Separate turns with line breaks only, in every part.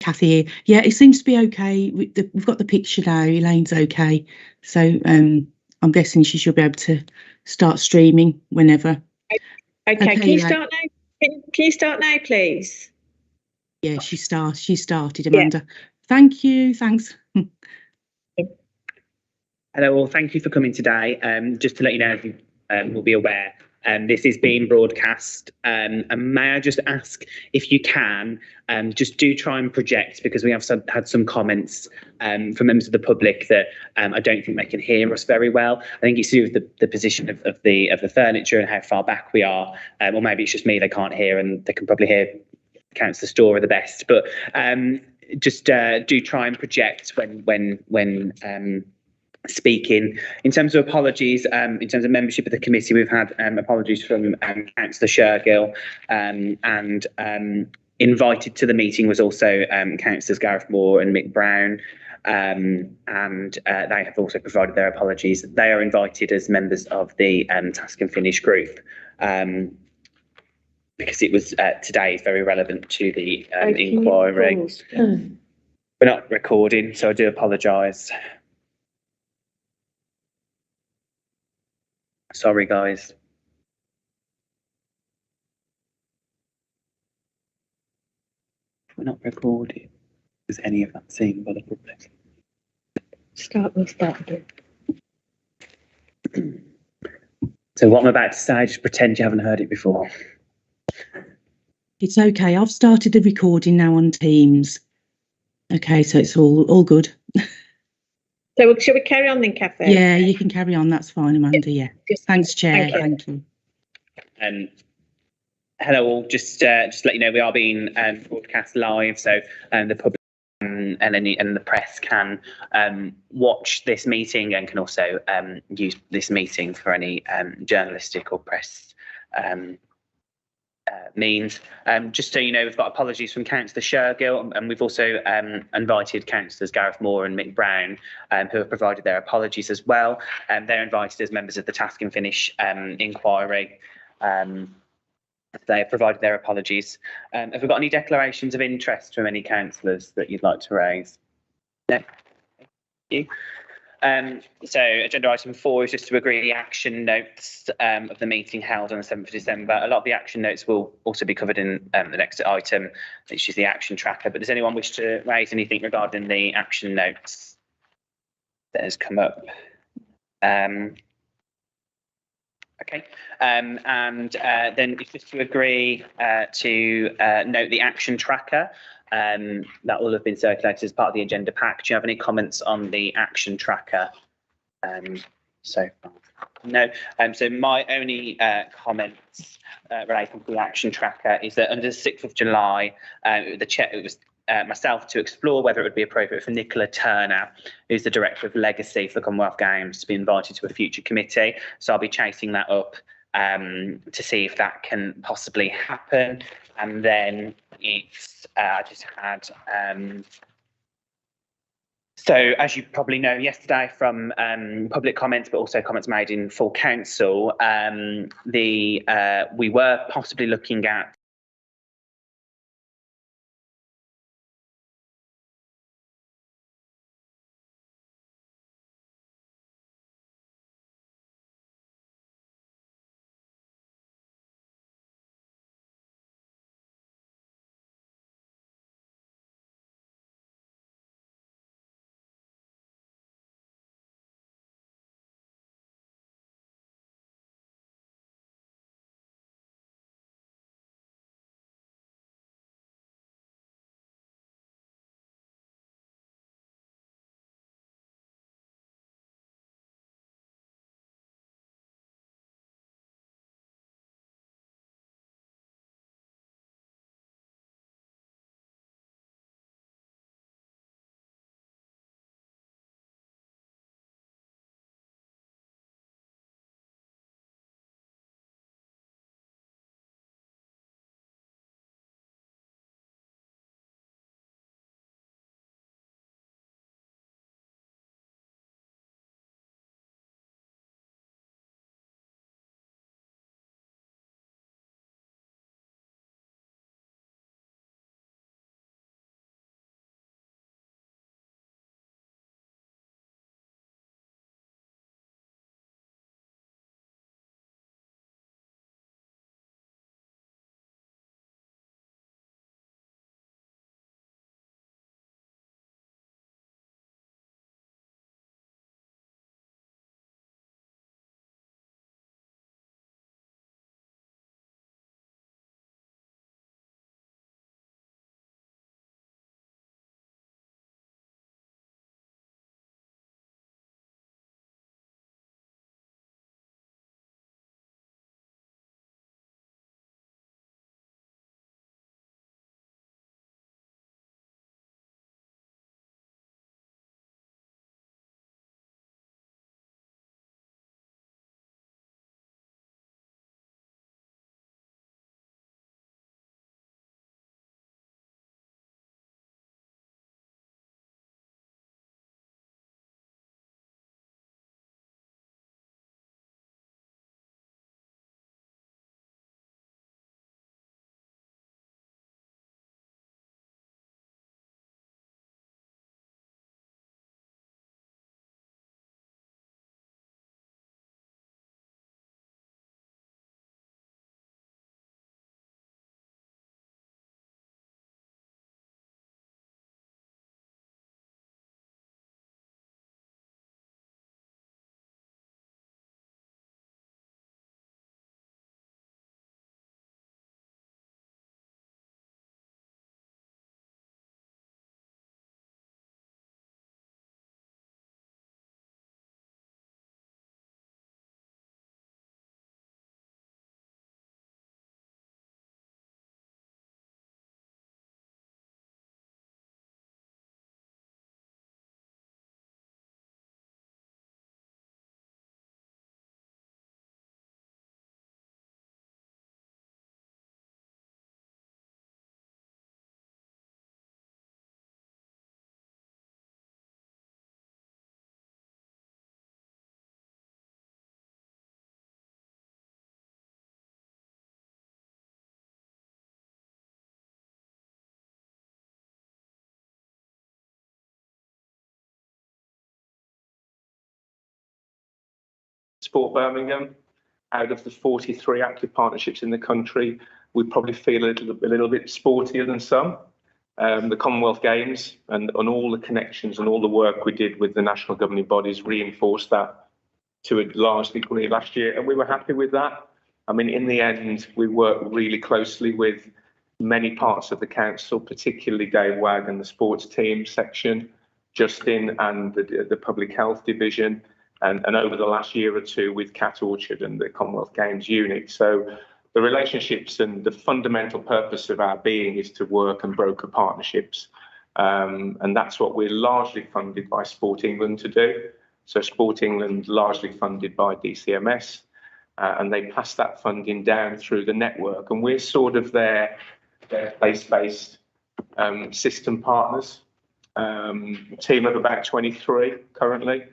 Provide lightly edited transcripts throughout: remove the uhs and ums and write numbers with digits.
Kathy here. Yeah, it seems to be okay. We've got the picture now. Elaine's okay. So I'm guessing she should be able to start streaming whenever.
Okay, can you start now? Can you start now, please?
Yeah, she started, Amanda. Yeah. Thank you. Thanks.
Hello, all. Thank you for coming today. Just to let you know, if you will be aware, this is being broadcast. And may I just ask if you can, just do try and project, because we have had some comments from members of the public that I don't think they can hear us very well. I think it's to do with the position of the furniture and how far back we are, or maybe it's just me they can't hear, and they can probably hear Councillor Storer the best. But just do try and project when speaking. In terms of apologies, in terms of membership of the committee, we've had apologies from Councillor Shergill, and invited to the meeting was also Councillors Gareth Moore and Mick Brown, and they have also provided their apologies. They are invited as members of the Task and Finish group, because it was today is very relevant to the inquiry. We're not recording, so I do apologise. Sorry, guys. We're not recording. Is any of that seen by the public?
We'll start again.
So what I'm about to say, just pretend you haven't heard it before.
It's okay. I've started the recording now on Teams. Okay, so it's all good.
So shall we carry on then, Kathy?
Yeah, you can carry on. That's fine, Amanda. Yeah. Thanks, Chair. Thank you.
Hello all. Just let you know we are being broadcast live, so the public and the press can watch this meeting, and can also use this meeting for any journalistic or press means. Just so you know, we've got apologies from Councillor Shergill, and we've also invited Councillors Gareth Moore and Mick Brown, who have provided their apologies as well. They're invited as members of the Task and Finish inquiry. They have provided their apologies. Have we got any declarations of interest from any councillors that you'd like to raise? No? Thank you. So agenda item 4 is just to agree the action notes of the meeting held on the 7th of December. A lot of the action notes will also be covered in the next item, which is the action tracker. But does anyone wish to raise anything regarding the action notes that has come up? Okay, and then it's just to agree to note the action tracker. That will have been circulated as part of the agenda pack. Do you have any comments on the action tracker so far? No. So my only comments relating to the action tracker is that under the 6th of July, it was myself to explore whether it would be appropriate for Nicola Turner, who's the Director of Legacy for the Commonwealth Games, to be invited to a future committee. So I'll be chasing that up to see if that can possibly happen. And then it's I just had so as you probably know, yesterday from public comments, but also comments made in full council, we were possibly looking at
Sport Birmingham. Out of the 43 active partnerships in the country, we probably feel a little bit sportier than some. The Commonwealth Games and all the connections and all the work we did with the national governing bodies reinforced that to a large degree last year, and we were happy with that. I mean, in the end, we worked really closely with many parts of the council, particularly Dave Wagg and the sports team section, Justin and the public health division, and over the last year or two with Cat Orchard and the Commonwealth Games unit. So the relationships and the fundamental purpose of our being is to work and broker partnerships. And that's what we're largely funded by Sport England to do. So Sport England largely funded by DCMS, and they pass that funding down through the network. And we're sort of their place-based system partners. Team of about 23 currently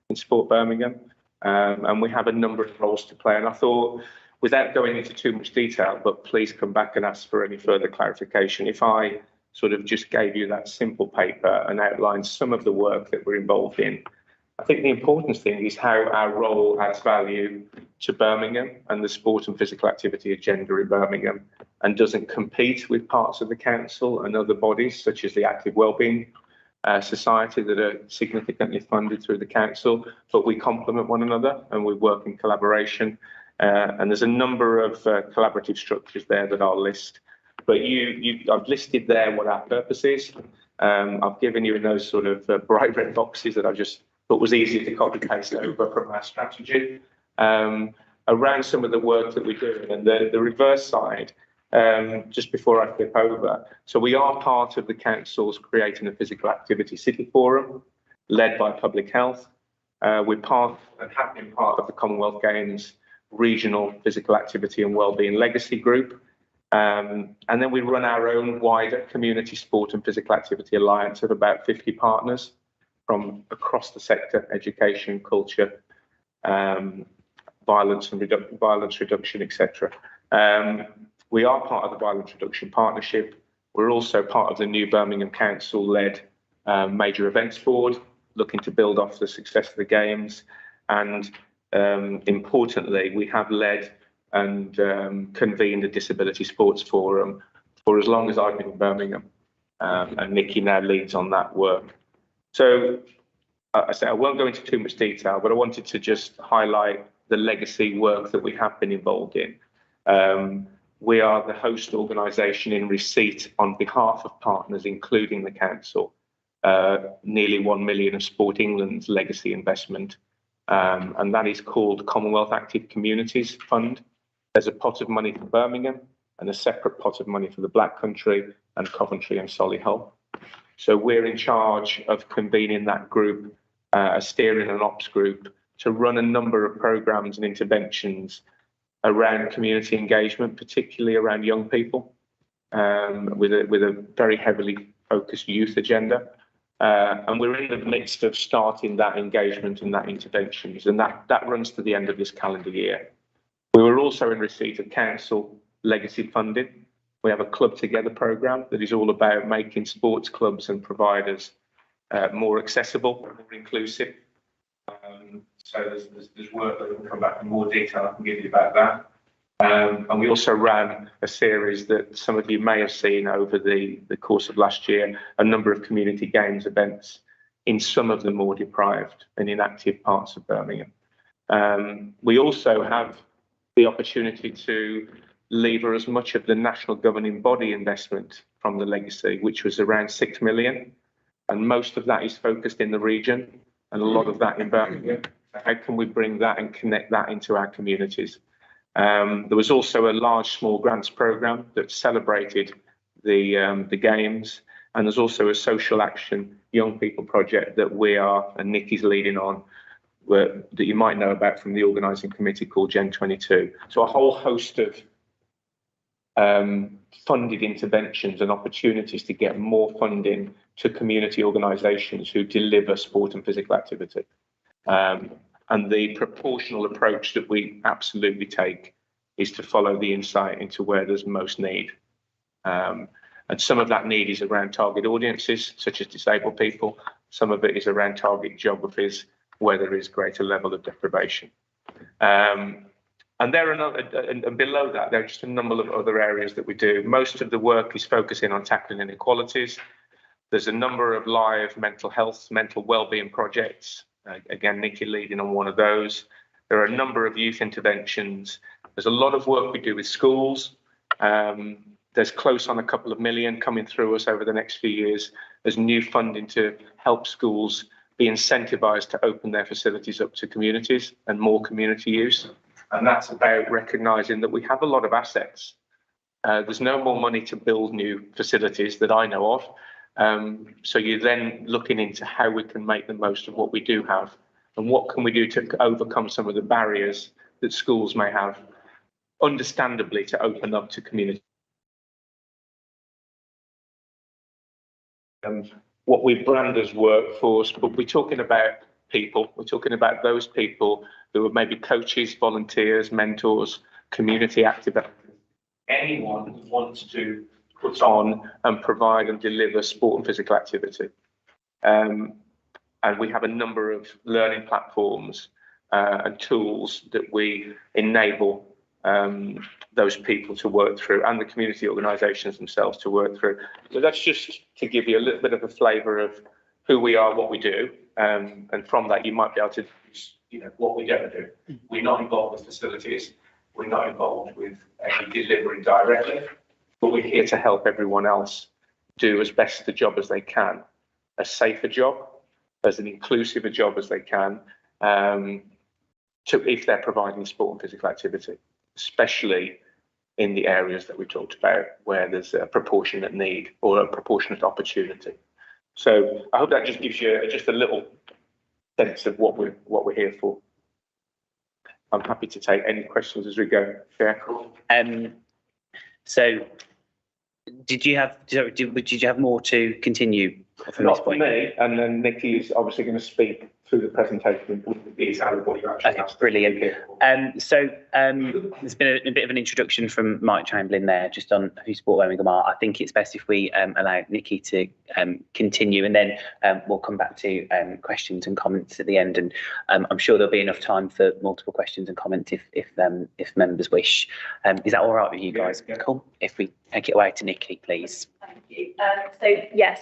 in Sport Birmingham. And we have a number of roles to play. And I thought, without going into too much detail, but please come back and ask for any further clarification, if I sort of just gave you that simple paper and outlined some of the work that we're involved in. I think the important thing is how our role adds value to Birmingham and the sport and physical activity agenda in Birmingham, and doesn't compete with parts of the council and other bodies such as the Active Wellbeing Society that are significantly funded through the council, but we complement one another and we work in collaboration. And there's a number of collaborative structures there that I'll list. But I've listed there what our purpose is. I've given you in those sort of bright red boxes that I just thought was easy to copy paste over from our strategy. Around some of the work that we're doing, and the reverse side, just before I flip over. So we are part of the council's Creating a Physical Activity City Forum, led by Public Health. We're part and have been part of the Commonwealth Games Regional Physical Activity and Wellbeing Legacy Group. And then we run our own wider community sport and physical activity alliance of about 50 partners from across the sector: education, culture, violence reduction, etc. We are part of the Violence Reduction Partnership. We're also part of the new Birmingham Council-led Major Events Board, looking to build off the success of the Games. And importantly, we have led and convened a Disability Sports Forum for as long as I've been in Birmingham, and Nikki now leads on that work. So I say I won't go into too much detail, but I wanted to just highlight the legacy work that we have been involved in. We are the host organisation in receipt on behalf of partners, including the council, nearly 1 million of Sport England's legacy investment. And that is called Commonwealth Active Communities Fund. There's a pot of money for Birmingham and a separate pot of money for the Black Country and Coventry and Solihull. So we're in charge of convening that group, a steering and ops group, to run a number of programmes and interventions around community engagement, particularly around young people, with a very heavily focused youth agenda. And we're in the midst of starting that engagement and that interventions, and that runs to the end of this calendar year. We were also in receipt of council legacy funding. We have a Club Together programme that is all about making sports clubs and providers more accessible, more inclusive. So there's work that will come back in more detail I can give you about that. And we also ran a series that some of you may have seen over the course of last year, a number of community games events in some of the more deprived and inactive parts of Birmingham. We also have the opportunity to lever as much of the national governing body investment from the legacy, which was around 6 million. And most of that is focused in the region and a lot of that in Birmingham. How can we bring that and connect that into our communities? There was also a large small grants programme that celebrated the Games, and there's also a social action young people project that we are, and Nikki's leading on, that you might know about from the organising committee called Gen 22. So a whole host of funded interventions and opportunities to get more funding to community organisations who deliver sport and physical activity. And the proportional approach that we absolutely take is to follow the insight into where there's most need. And some of that need is around target audiences, such as disabled people. Some of it is around target geographies where there is greater level of deprivation. And there are and below that, there are just a number of other areas that we do. Most of the work is focusing on tackling inequalities. There's a number of live mental health, mental wellbeing projects. Again, Nikki leading on one of those. There are a number of youth interventions. There's a lot of work we do with schools. There's close on a couple of million coming through us over the next few years as new funding to help schools be incentivized to open their facilities up to communities and more community use. And that's about recognizing that we have a lot of assets. There's no more money to build new facilities that I know of. So you're then looking into how we can make the most of what we do have and what can we do to overcome some of the barriers that schools may have, understandably, to open up to community. What we brand as workforce, but we're talking about people. We're talking about those people who are maybe coaches, volunteers, mentors, community activators, anyone who wants to put on and provide and deliver sport and physical activity. And we have a number of learning platforms and tools that we enable those people to work through, and the community organisations themselves to work through. So that's just to give you a little bit of a flavour of who we are, what we do, and from that you might be able to, what we don't do. We're not involved with facilities. We're not involved with any delivery directly, but we're here to help everyone else do as best the job as they can, a safer job, as an inclusive a job as they can, if they're providing sport and physical activity, especially in the areas that we talked about where there's a proportionate need or a proportionate opportunity. So I hope that just gives you just a little sense of what we're here for. I'm happy to take any questions as we go. Yeah.
So did you have more to continue from
Not
this point?
for me, and then Nikki is obviously going to speak through the presentation with the detail of what you actually asked.
Brilliant. So there's been a bit of an introduction from Mike Chamberlain there, just on who Sport Birmingham are. I think it's best if we allow Nikki to continue, and then we'll come back to questions and comments at the end. And I'm sure there'll be enough time for multiple questions and comments if members wish. Is that all right with you guys? Yeah. Cool. If we take it away to Nikki, please.
Thank you.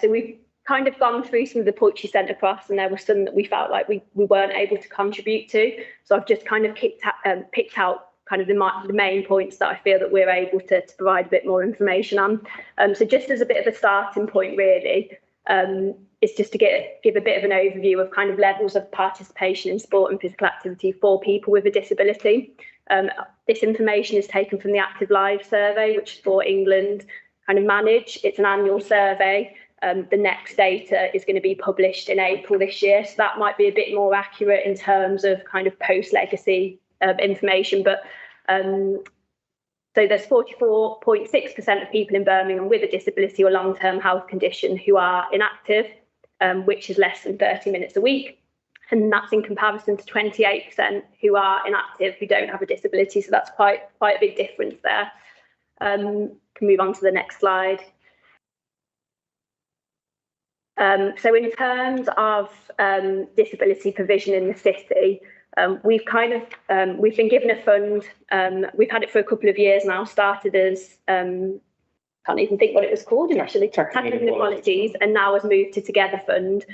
So we've kind of gone through some of the points you sent across, and there were some that we felt like we weren't able to contribute to. So I've just kind of picked out kind of the main points that I feel that we're able to provide a bit more information on. So just as a bit of a starting point, really, it's just to give a bit of an overview of kind of levels of participation in sport and physical activity for people with a disability. This information is taken from the Active Lives survey, which Sport England kind of manage. It's an annual survey. The next data is going to be published in April this year, so that might be a bit more accurate in terms of kind of post-legacy information. But so there's 44.6% of people in Birmingham with a disability or long-term health condition who are inactive, which is less than 30 minutes a week. And that's in comparison to 28% who are inactive who don't have a disability. So that's quite a big difference there. Can move on to the next slide. So in terms of disability provision in the city, we've been given a fund. We've had it for a couple of years now. Started as can't even think what it was called initially, Tackling Inequalities, and now has moved to Together Fund.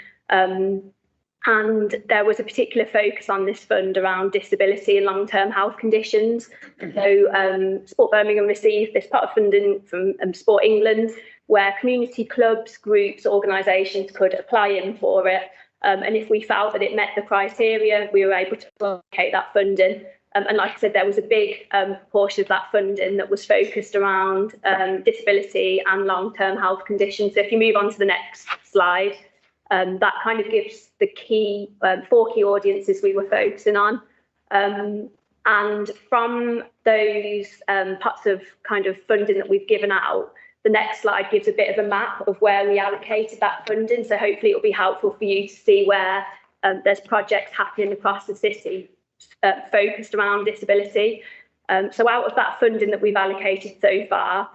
And there was a particular focus on this fund around disability and long-term health conditions. So Sport Birmingham received this pot of funding from Sport England, where community clubs, groups, organisations could apply in for it. And if we felt that it met the criteria, we were able to allocate that funding. And like I said, there was a big portion of that funding that was focused around disability and long-term health conditions. So if you move on to the next slide, that kind of gives the key, 4 key audiences we were focusing on. And from those pots of kind of funding that we've given out, the next slide gives a bit of a map of where we allocated that funding. So hopefully it'll be helpful for you to see where there's projects happening across the city focused around disability. So out of that funding that we've allocated so far,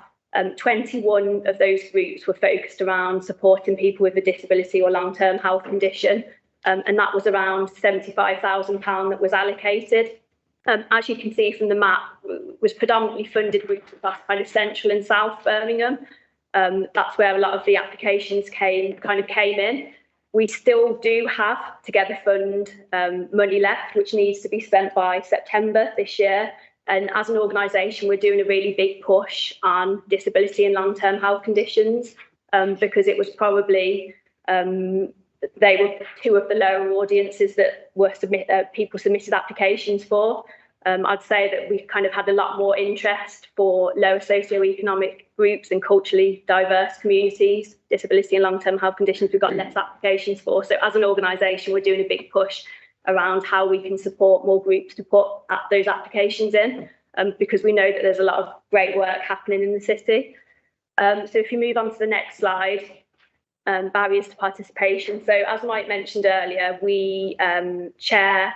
21 of those groups were focused around supporting people with a disability or long-term health condition. And that was around £75,000 that was allocated. As you can see from the map, was predominantly funded routes across kind of central and south Birmingham. That's where a lot of the applications came in. We still do have Together Fund money left, which needs to be spent by September this year. And as an organisation, we're doing a really big push on disability and long-term health conditions, because it was probably they were two of the lower audiences that were people submitted applications for. I'd say that we've kind of had a lot more interest for lower socioeconomic groups and culturally diverse communities, disability and long-term health conditions. We've got less applications for. So as an organisation, we're doing a big push around how we can support more groups to put those applications in, because we know that there's a lot of great work happening in the city. So if you move on to the next slide, barriers to participation. So as Mike mentioned earlier, we chair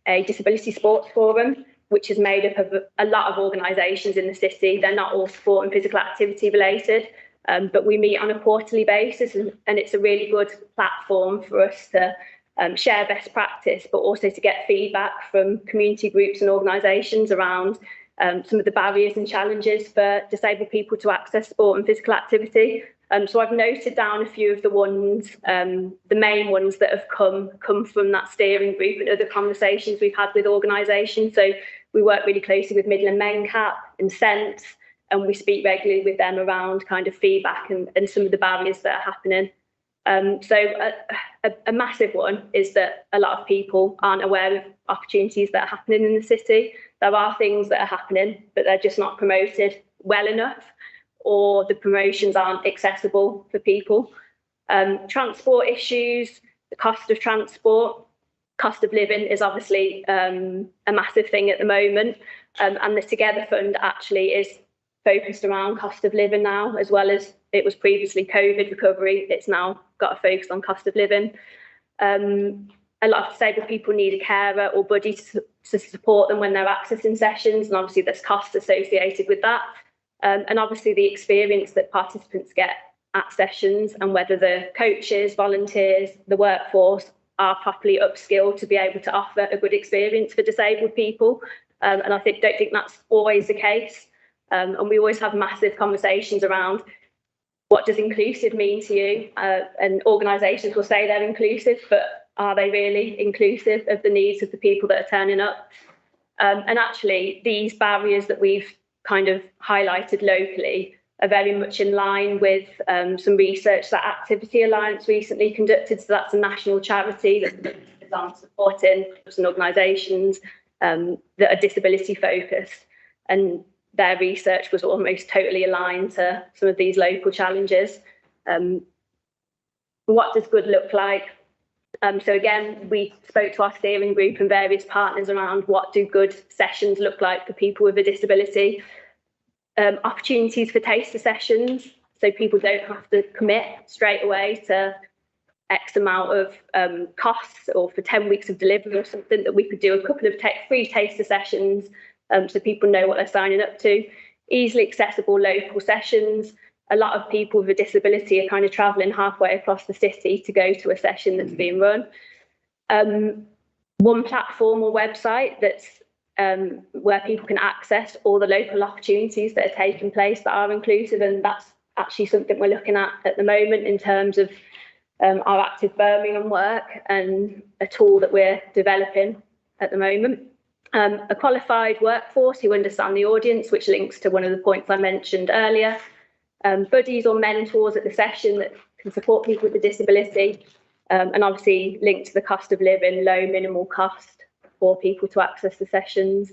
a disability sports forum, which is made up of a lot of organisations in the city. They're not all sport and physical activity related, but we meet on a quarterly basis, and it's a really good platform for us to share best practice, but also to get feedback from community groups and organisations around some of the barriers and challenges for disabled people to access sport and physical activity. So I've noted down a few of the ones, the main ones that have come from that steering group and other conversations we've had with organisations. So we work really closely with Midland MenCap and Sense, and we speak regularly with them around kind of feedback and some of the barriers that are happening. So a massive one is that a lot of people aren't aware of opportunities that are happening in the city. There are things that are happening, but they're just not promoted well enough, or the promotions aren't accessible for people. Transport issues, the cost of transport, cost of living is obviously a massive thing at the moment. And the Together Fund actually is focused around cost of living now, as well as it was previously COVID recovery. It's now got a focus on cost of living. A lot of disabled people need a carer or buddy to support them when they're accessing sessions, and obviously there's costs associated with that. And obviously the experience that participants get at sessions, and whether the coaches, volunteers, the workforce are properly upskilled to be able to offer a good experience for disabled people. And I don't think that's always the case. And we always have massive conversations around what does inclusive mean to you? And organisations will say they're inclusive, but are they really inclusive of the needs of the people that are turning up? And actually, these barriers that we've kind of highlighted locally are very much in line with some research that Activity Alliance recently conducted. So that's a national charity that is on supporting some organisations that are disability focused. And their research was almost totally aligned to some of these local challenges. What does good look like? So again, we spoke to our steering group and various partners around what do good sessions look like for people with a disability. Opportunities for taster sessions, so people don't have to commit straight away to X amount of costs, or for 10 weeks of delivery or something, that we could do a couple of free taster sessions so people know what they're signing up to. Easily accessible local sessions. A lot of people with a disability are kind of travelling halfway across the city to go to a session that's being run. One platform or website that's where people can access all the local opportunities that are taking place that are inclusive, and that's actually something we're looking at the moment in terms of our active Birmingham work, and a tool that we're developing at the moment. A qualified workforce who understand the audience, which links to one of the points I mentioned earlier. Buddies or mentors at the session that can support people with a disability, and obviously linked to the cost of living, low minimal cost for people to access the sessions.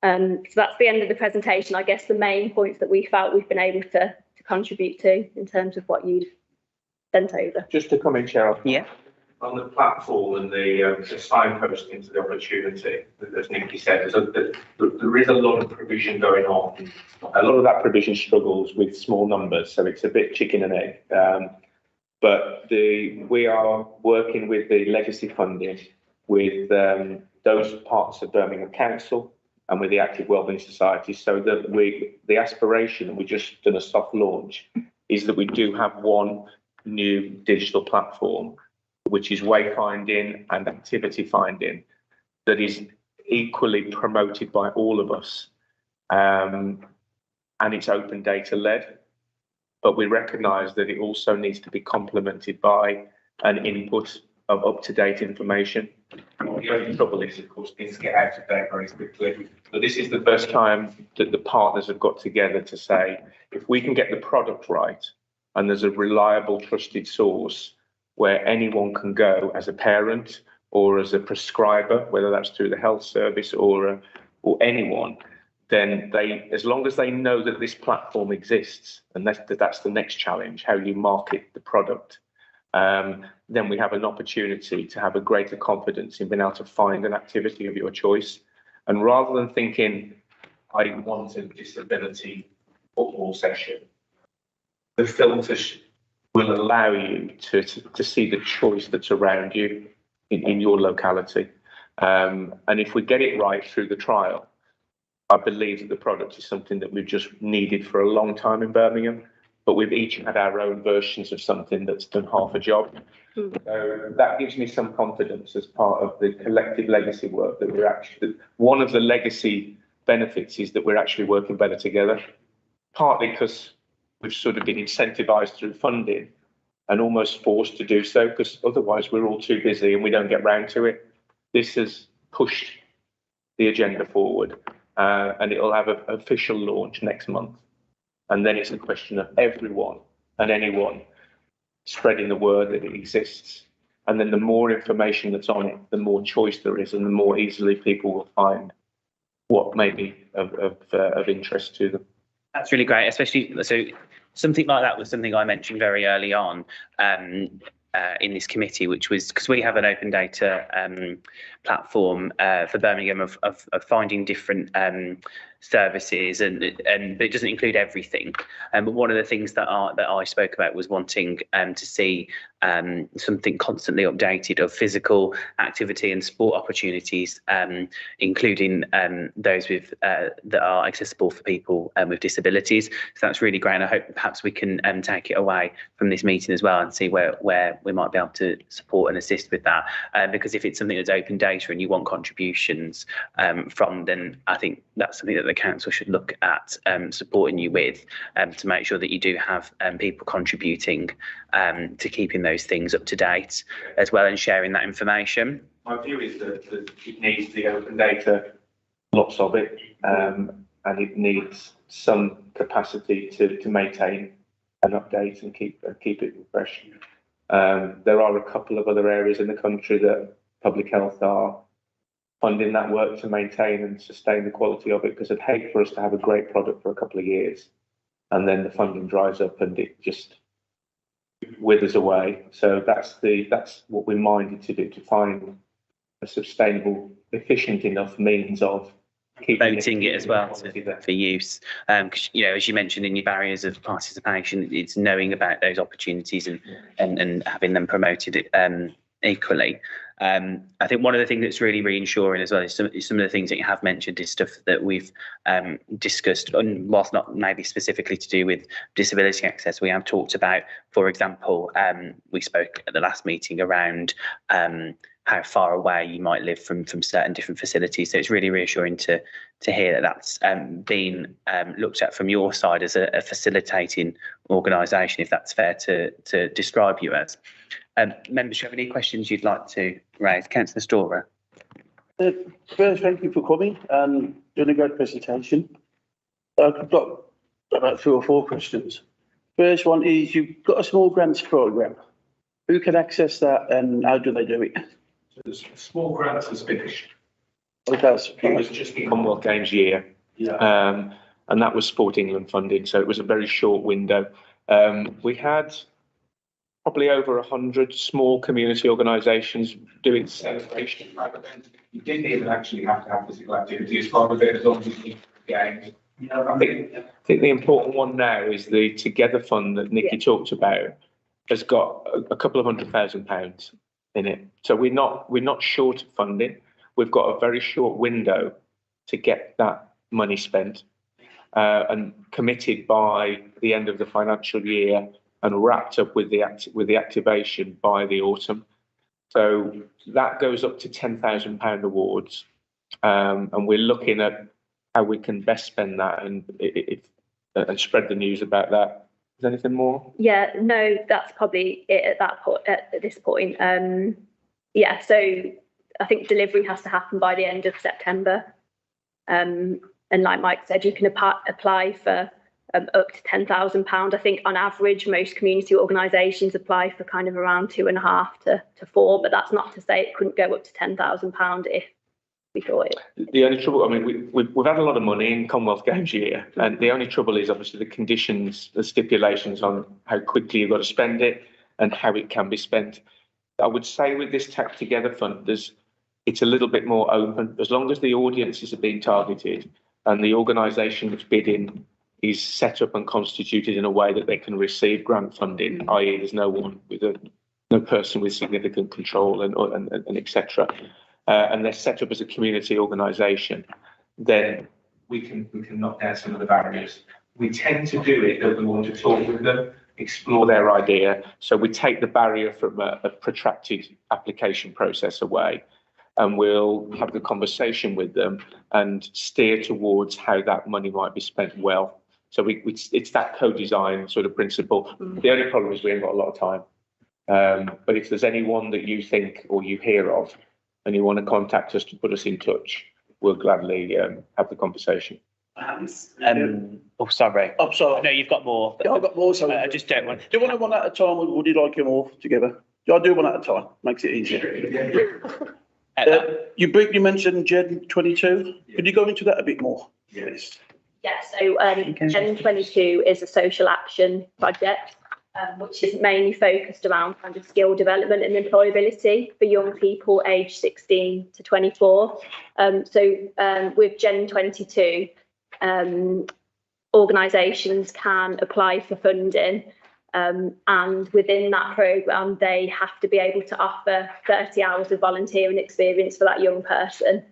So that's the end of the presentation. I guess the main points that we felt we've been able to contribute to in terms of what you've sent over.
Just to comment, Cheryl.
Yeah.
On the platform and the signposting to the opportunity, as Nikki said, there is a lot of provision going on. A lot of that provision struggles with small numbers, so it's a bit chicken and egg. But we are working with the legacy funding, with those parts of Birmingham Council and with the Active Wellbeing Society, so that the aspiration, and we just done a soft launch, is that we do have one new digital platform, which is wayfinding and activity finding, that is equally promoted by all of us, and it's open data led. But we recognise that it also needs to be complemented by an input of up-to-date information. The only trouble is, of course, things get out of date very quickly. But this is the first time that the partners have got together to say, if we can get the product right, and there's a reliable, trusted source where anyone can go as a parent or as a prescriber, whether that's through the health service or anyone, then they, as long as they know that this platform exists, and that's the next challenge, how you market the product, then we have an opportunity to have a greater confidence in being able to find an activity of your choice. And rather than thinking, I want a disability football session, the filters will allow you to see the choice that's around you in your locality. And if we get it right through the trial, I believe that the product is something that we've just needed for a long time in Birmingham, but we've each had our own versions of something that's done half a job. So that gives me some confidence as part of the collective legacy work that we're actually, one of the legacy benefits is that we're actually working better together, partly because we've sort of been incentivized through funding and almost forced to do so, because otherwise we're all too busy and we don't get round to it. This has pushed the agenda forward, and it'll have an official launch next month. And then it's a question of everyone and anyone spreading the word that it exists. And then the more information that's on it, the more choice there is, and the more easily people will find what may be of interest to them.
That's really great, especially so something like that was something I mentioned very early on in this committee, which was because we have an open data platform for Birmingham of finding different services, and but it doesn't include everything. But one of the things that I spoke about was wanting to see something constantly updated of physical activity and sport opportunities, including those with that are accessible for people with disabilities. So that's really great, and I hope perhaps we can take it away from this meeting as well and see where we might be able to support and assist with that. Because if it's something that's open data and you want contributions from, then I think that's something that the council should look at supporting you with, to make sure that you do have people contributing to keeping those things up to date as well, and sharing that information.
My view is that it needs the open data, lots of it, and it needs some capacity to maintain and update and keep it fresh. There are a couple of other areas in the country that public health are funding that work to maintain and sustain the quality of it, because I'd hate for us to have a great product for a couple of years and then the funding dries up and it just withers away. So that's what we're minded to do, to find a sustainable, efficient enough means of
promoting it as well for use. Because as you mentioned in your barriers of participation, it's knowing about those opportunities and having them promoted equally. I think one of the things that's really reassuring as well is some of the things that you have mentioned is stuff that we've discussed, and whilst not maybe specifically to do with disability access, we have talked about, for example, we spoke at the last meeting around how far away you might live from certain different facilities. So it's really reassuring to hear that that's been looked at from your side as a facilitating organisation, if that's fair to describe you as. Members, do you have any questions you'd like to raise? Councillor Storer.
First, thank you for coming and doing a great presentation. I've got about 3 or 4 questions. First one is, you've got a small grants programme. Who can access that and how do they do it?
So the small grants has finished.
It has.
It was just the Commonwealth Games year.
Yeah.
And that was Sport England funding, so it was a very short window. We had probably over 100 small community organisations doing celebration type events. You didn't even actually have to have physical activity as part of it, as long as you did the games. I think the important one now is the Together Fund that Nikki talked about has got a couple of £100,000 in it. So we're not short of funding. We've got a very short window to get that money spent and committed by the end of the financial year, and wrapped up with the activation by the autumn. So that goes up to £10,000 awards. And we're looking at how we can best spend that and spread the news about that. Is there anything more?
Yeah, no, that's probably it at that point. At this point, yeah. So I think delivery has to happen by the end of September. And like Mike said, you can apply for up to £10,000. I think on average, most community organisations apply for kind of around 2.5 to 4, but that's not to say it couldn't go up to £10,000 if we thought it.
The only trouble, I mean, we've had a lot of money in Commonwealth Games year, and the only trouble is obviously the conditions, the stipulations on how quickly you've got to spend it and how it can be spent. I would say with this Tack Together fund, it's a little bit more open. As long as the audiences are being targeted and the organisation that's bidding is set up and constituted in a way that they can receive grant funding, i.e. there's no one with no person with significant control and etc. And they're set up as a community organisation, then we can knock down some of the barriers. We tend to do it that we want to talk with them, explore their idea. So we take the barrier from a protracted application process away, and we'll have the conversation with them and steer towards how that money might be spent well. So it's that co-design sort of principle. The only problem is we haven't got a lot of time. But if there's anyone that you think or you hear of and you want to contact us to put us in touch, we'll gladly have the conversation.
I'm
sorry. No, you've got more.
Yeah, I've got more. So
I just don't want.
Do you want one at a time, or would you like them all together? I do one at a time. Makes it easier. You briefly mentioned Gen 22. Could you go into that a bit more? Yes.
Yeah. So Gen 22 is a social action project, which is mainly focused around kind of skill development and employability for young people aged 16 to 24. With Gen 22, organisations can apply for funding, and within that programme, they have to be able to offer 30 hours of volunteering experience for that young person.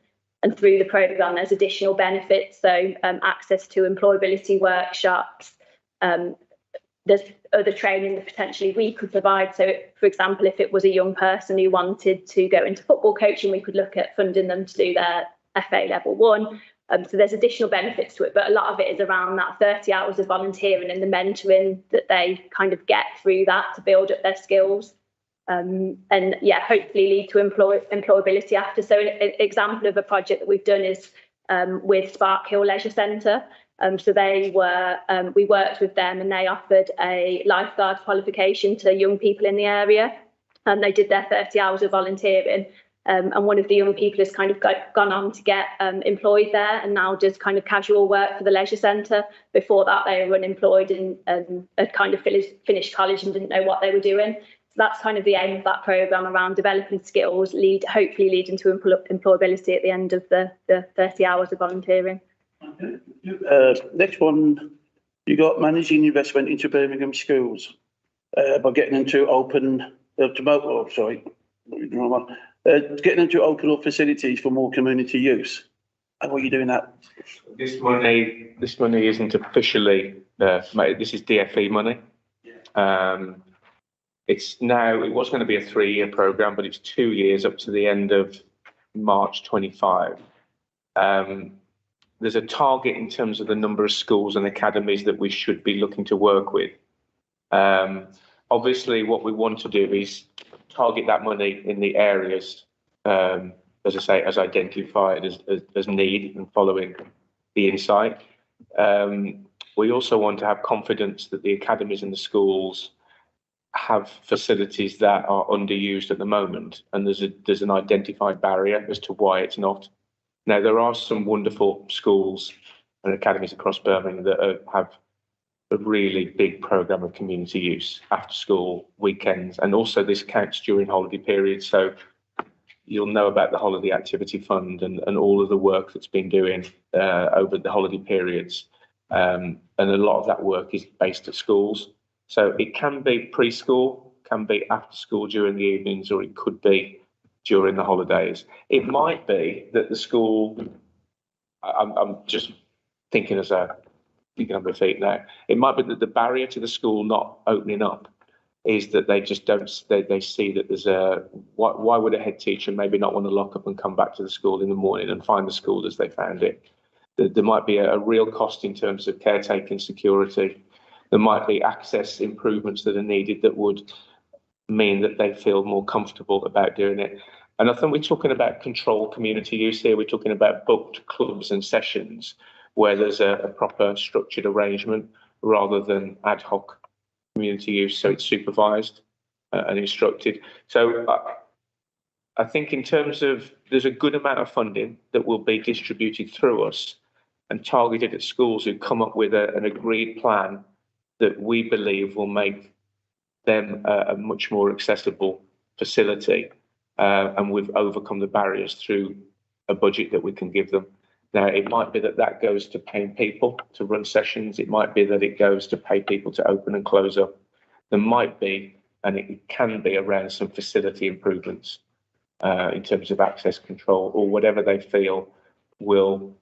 And through the programme, there's additional benefits, so access to employability workshops. There's other training that potentially we could provide. So, for example, if it was a young person who wanted to go into football coaching, we could look at funding them to do their FA level 1. So there's additional benefits to it, but a lot of it is around that 30 hours of volunteering and the mentoring that they kind of get through that to build up their skills. And yeah, hopefully lead to employability after. So an example of a project that we've done is with Spark Hill Leisure Centre. So they were, we worked with them and they offered a lifeguard qualification to young people in the area. And they did their 30 hours of volunteering. And one of the young people has kind of gone on to get employed there and now does kind of casual work for the leisure centre. Before that, they were unemployed and had kind of finished college and didn't know what they were doing. So that's kind of the aim of that programme, around developing skills, hopefully leading to employability at the end of the 30 hours of volunteering.
Next one, you got managing investment into Birmingham schools by getting into getting into open up facilities for more community use. How are you doing that?
This money isn't officially, this is DFE money. It was going to be a 3-year programme, but it's 2 years up to the end of March 25. There's a target in terms of the number of schools and academies that we should be looking to work with. Obviously, what we want to do is target that money in the areas, as I say, as identified as need and following the insight. We also want to have confidence that the academies and the schools have facilities that are underused at the moment, and there's an identified barrier as to why it's not. Now, there are some wonderful schools and academies across Birmingham that have a really big programme of community use, after school, weekends, and also this counts during holiday periods. So you'll know about the Holiday Activity Fund and all of the work that's been doing over the holiday periods. And a lot of that work is based at schools. So it can be preschool, can be after school during the evenings, or it could be during the holidays. It might be that the school, I'm just thinking on my feet now, it might be that the barrier to the school not opening up is that they just don't, they see that there's why would a head teacher maybe not want to lock up and come back to the school in the morning and find the school as they found it? There might be a real cost in terms of caretaking security. There might be access improvements that are needed that would mean that they feel more comfortable about doing it. And I think we're talking about controlled community use here. We're talking about booked clubs and sessions where there's a proper structured arrangement rather than ad hoc community use. So it's supervised and instructed. So I think in terms of, there's a good amount of funding that will be distributed through us and targeted at schools who come up with an agreed plan that we believe will make them a much more accessible facility, and we've overcome the barriers through a budget that we can give them. Now, it might be that that goes to paying people to run sessions. It might be that it goes to pay people to open and close up. There might be, and it can be, around some facility improvements in terms of access control or whatever they feel will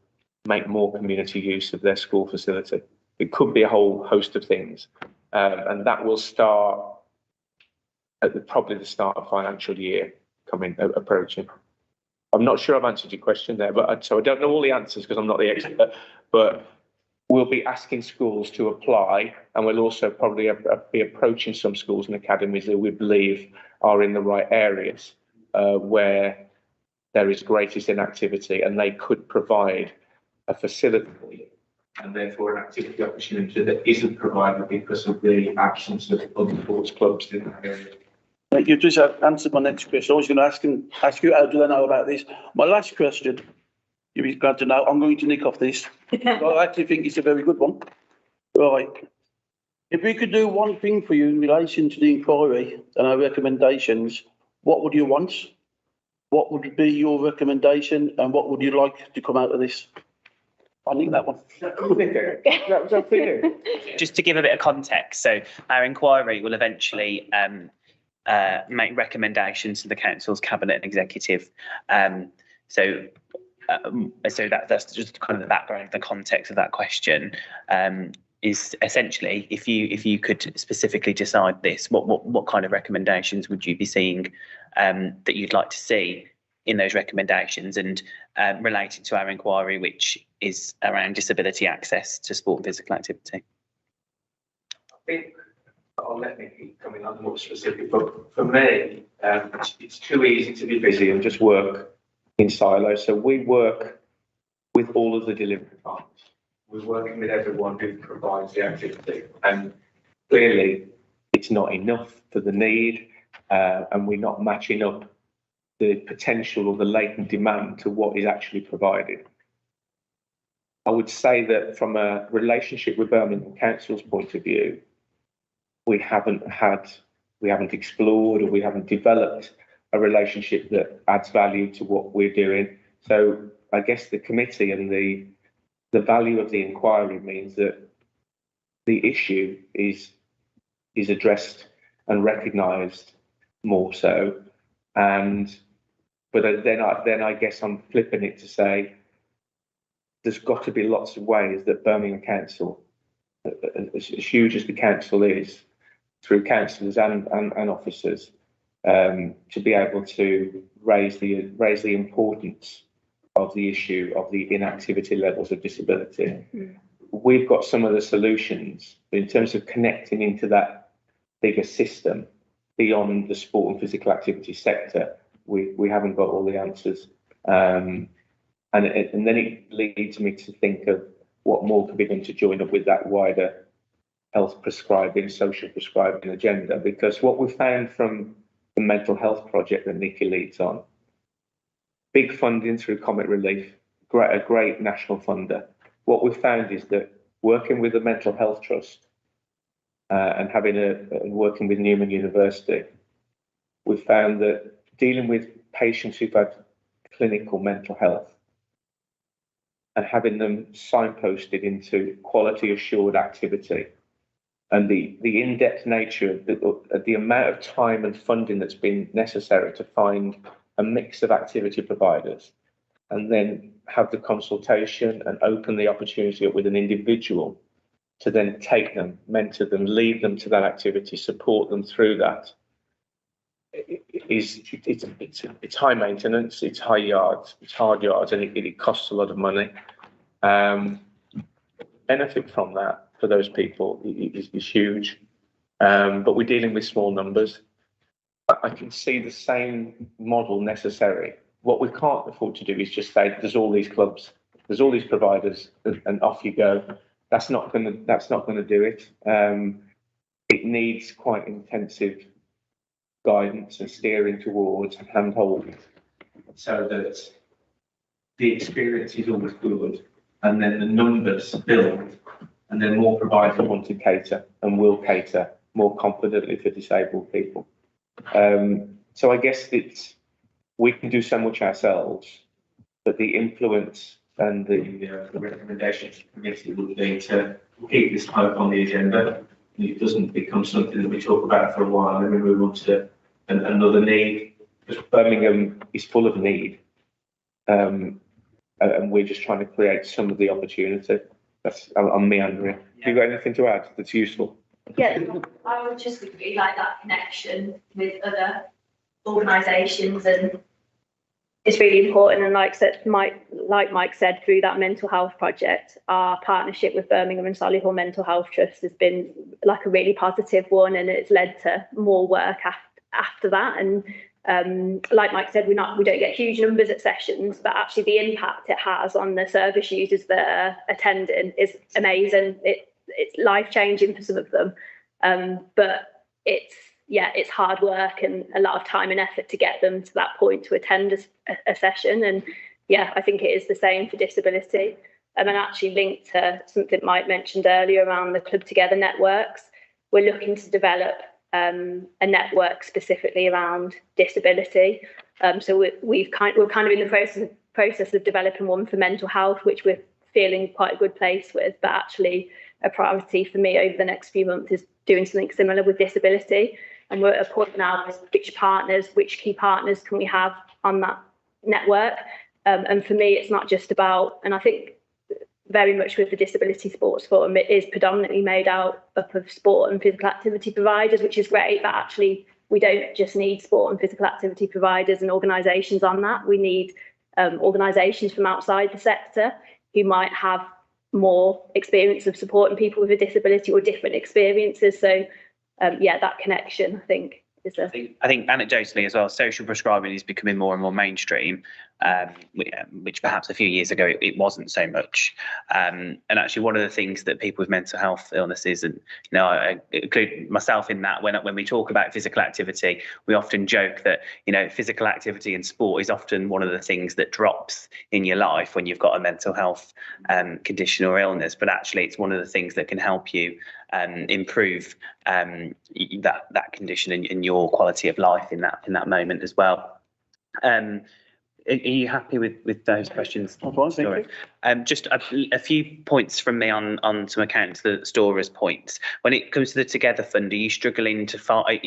make more community use of their school facility. It could be a whole host of things, and that will start at probably the start of financial year approaching. I'm not sure I've answered your question there, but so I don't know all the answers because I'm not the expert, but we'll be asking schools to apply, and we'll also probably be approaching some schools and academies that we believe are in the right areas where there is greatest inactivity, and they could provide a facility and therefore an activity opportunity that isn't provided because of the absence of other sports clubs in that area.
You just answered my next question. I was going to ask you, how do they know about this? My last question, you'll be glad to know, I'm going to nick off this. I actually think it's a very good one. Right. If we could do one thing for you in relation to the inquiry and our recommendations, what would you want? What would be your recommendation, and what would you like to come out of this? I think that one.
That was up to you.
Just to give a bit of context, so our inquiry will eventually make recommendations to the council's cabinet and executive. So that's just kind of the background, the context of that question. Is essentially, if you could specifically decide this, what kind of recommendations would you be seeing that you'd like to see in those recommendations, and related to our inquiry, which is around disability access to sport and physical activity?
I think I'll let me keep coming on more specific, but for me, it's too easy to be busy and just work in silos. So we work with all of the delivery partners. We're working with everyone who provides the activity, and clearly it's not enough for the need, and we're not matching up the potential or the latent demand to what is actually provided. I would say that from a relationship with Birmingham Council's point of view, we haven't explored, or we haven't developed a relationship that adds value to what we're doing. So I guess the committee and the value of the inquiry means that the issue is addressed and recognised more so. But then I guess I'm flipping it to say there's got to be lots of ways that Birmingham Council, as huge as the council is, through councillors and officers, to be able to raise the importance of the issue of the inactivity levels of disability. We've got some of the solutions, but in terms of connecting into that bigger system beyond the sport and physical activity sector, we haven't got all the answers. And then it leads me to think of what more could be done to join up with that wider health prescribing, social prescribing agenda, because what we found from the mental health project that Nikki leads on, big funding through Comet Relief, a great national funder. What we found is that working with the Mental Health Trust and working with Newman University, we found that dealing with patients who've had clinical mental health and having them signposted into quality assured activity, and the in-depth nature of the amount of time and funding that's been necessary to find a mix of activity providers, and then have the consultation and open the opportunity up with an individual to then take them, mentor them, lead them to that activity, support them through that, it's high maintenance, it's high yards, it's hard yards, and it costs a lot of money. Benefit from that for those people is huge, but we're dealing with small numbers. I can see the same model necessary. What we can't afford to do is just say there's all these clubs, there's all these providers, and off you go. That's not going to do it. It needs quite intensive guidance and steering towards and handholding, so that the experience is always good, and then the numbers build, and then more providers want to cater and will cater more confidently for disabled people. So I guess we can do so much ourselves, but the influence and the recommendations to the committee would be to keep this hope on the agenda. It doesn't become something that we talk about for a while and then we move on to another need. Because Birmingham is full of need, and we're just trying to create some of the opportunity. I'm meandering. Have you got anything to add that's useful?
Yeah, I would just really like that connection with other organisations, and it's really important. And like Mike said, through that mental health project, our partnership with Birmingham and Solihull Mental Health Trust has been like a really positive one, and it's led to more work after that. And like Mike said, we don't get huge numbers at sessions, but actually the impact it has on the service users that are attending is amazing. It's life-changing for some of them, but it's hard work and a lot of time and effort to get them to that point to attend a session. And yeah, I think it is the same for disability. And actually linked to something Mike mentioned earlier around the Club Together networks, we're looking to develop a network specifically around disability. So we're kind of in the process of developing one for mental health, which we're feeling quite a good place with, but actually a priority for me over the next few months is doing something similar with disability. And we're at a point now with which key partners can we have on that network. And for me, it's not just about, and I think very much with the Disability Sports Forum, it is predominantly made up of sport and physical activity providers, which is great, but actually we don't just need sport and physical activity providers and organisations on that. We need organisations from outside the sector who might have more experience of supporting people with a disability or different experiences. So that connection, I think, is a...
I think anecdotally as well, social prescribing is becoming more and more mainstream, which perhaps a few years ago it wasn't so much. And actually, one of the things that people with mental health illnesses, and I include myself in that, when we talk about physical activity, we often joke that physical activity and sport is often one of the things that drops in your life when you've got a mental health condition or illness. But actually, it's one of the things that can help you improve that condition and your quality of life in that moment as well. Are you happy with those questions? Just a few points from me on some accounts, the Storer's points. When it comes to the Together Fund, are you struggling to find?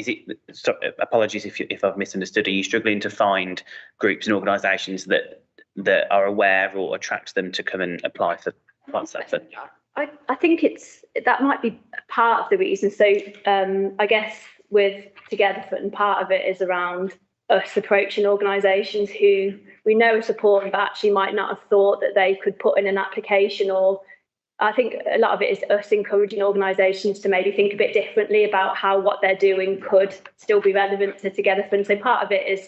Apologies if I've misunderstood. Are you struggling to find groups and organisations that are aware or attract them to come and apply for that fund?
I think that might be part of the reason. So I guess with Together Fund, part of it is around us approaching organisations who we know are supporting but actually might not have thought that they could put in an application. Or I think a lot of it is us encouraging organisations to maybe think a bit differently about how what they're doing could still be relevant to Together Fund. So part of it is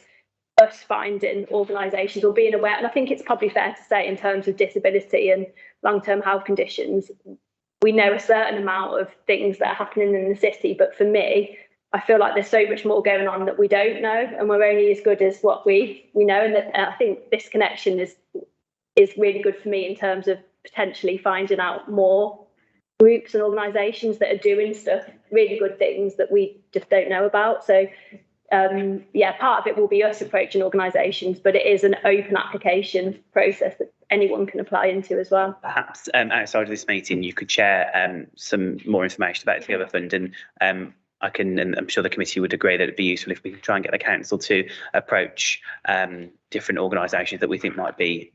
us finding organisations or being aware. And I think it's probably fair to say in terms of disability and long-term health conditions, we know a certain amount of things that are happening in the city. But for me, I feel like there's so much more going on that we don't know, and we're only as good as what we know. And I think this connection is really good for me in terms of potentially finding out more groups and organisations that are doing stuff, really good things that we just don't know about. So part of it will be us approaching organisations, but it is an open application process that anyone can apply into as well.
Perhaps outside of this meeting, you could share some more information about the Together Fund, and I can, and I'm sure the committee would agree that it'd be useful if we could try and get the council to approach different organisations that we think might be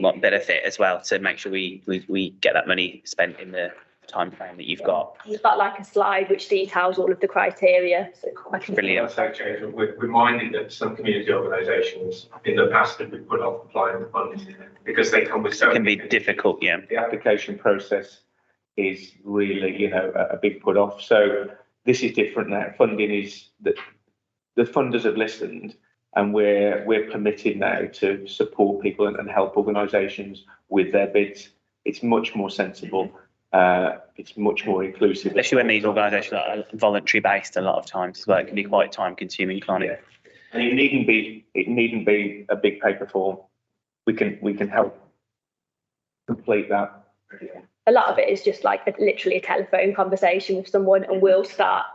might benefit as well, to make sure we get that money spent in the time frame that you've got.
You've got like a slide which details all of the criteria. So I can
Brilliant.
We're reminded that some community organisations in the past have been put off applying for funding because they come with so
It can be
many-
difficult, yeah.
The application process is really, you know, a big put off. So this is different now. Funding is that the funders have listened, and we're permitted now to support people and help organisations with their bids. It's much more sensible. It's much more inclusive.
Especially when these organisations are voluntary based a lot of times as well. It can be quite time consuming, can't it?
And it needn't be a big paper form. We can help complete that.
a lot of it is just like literally a telephone conversation with someone, and we'll start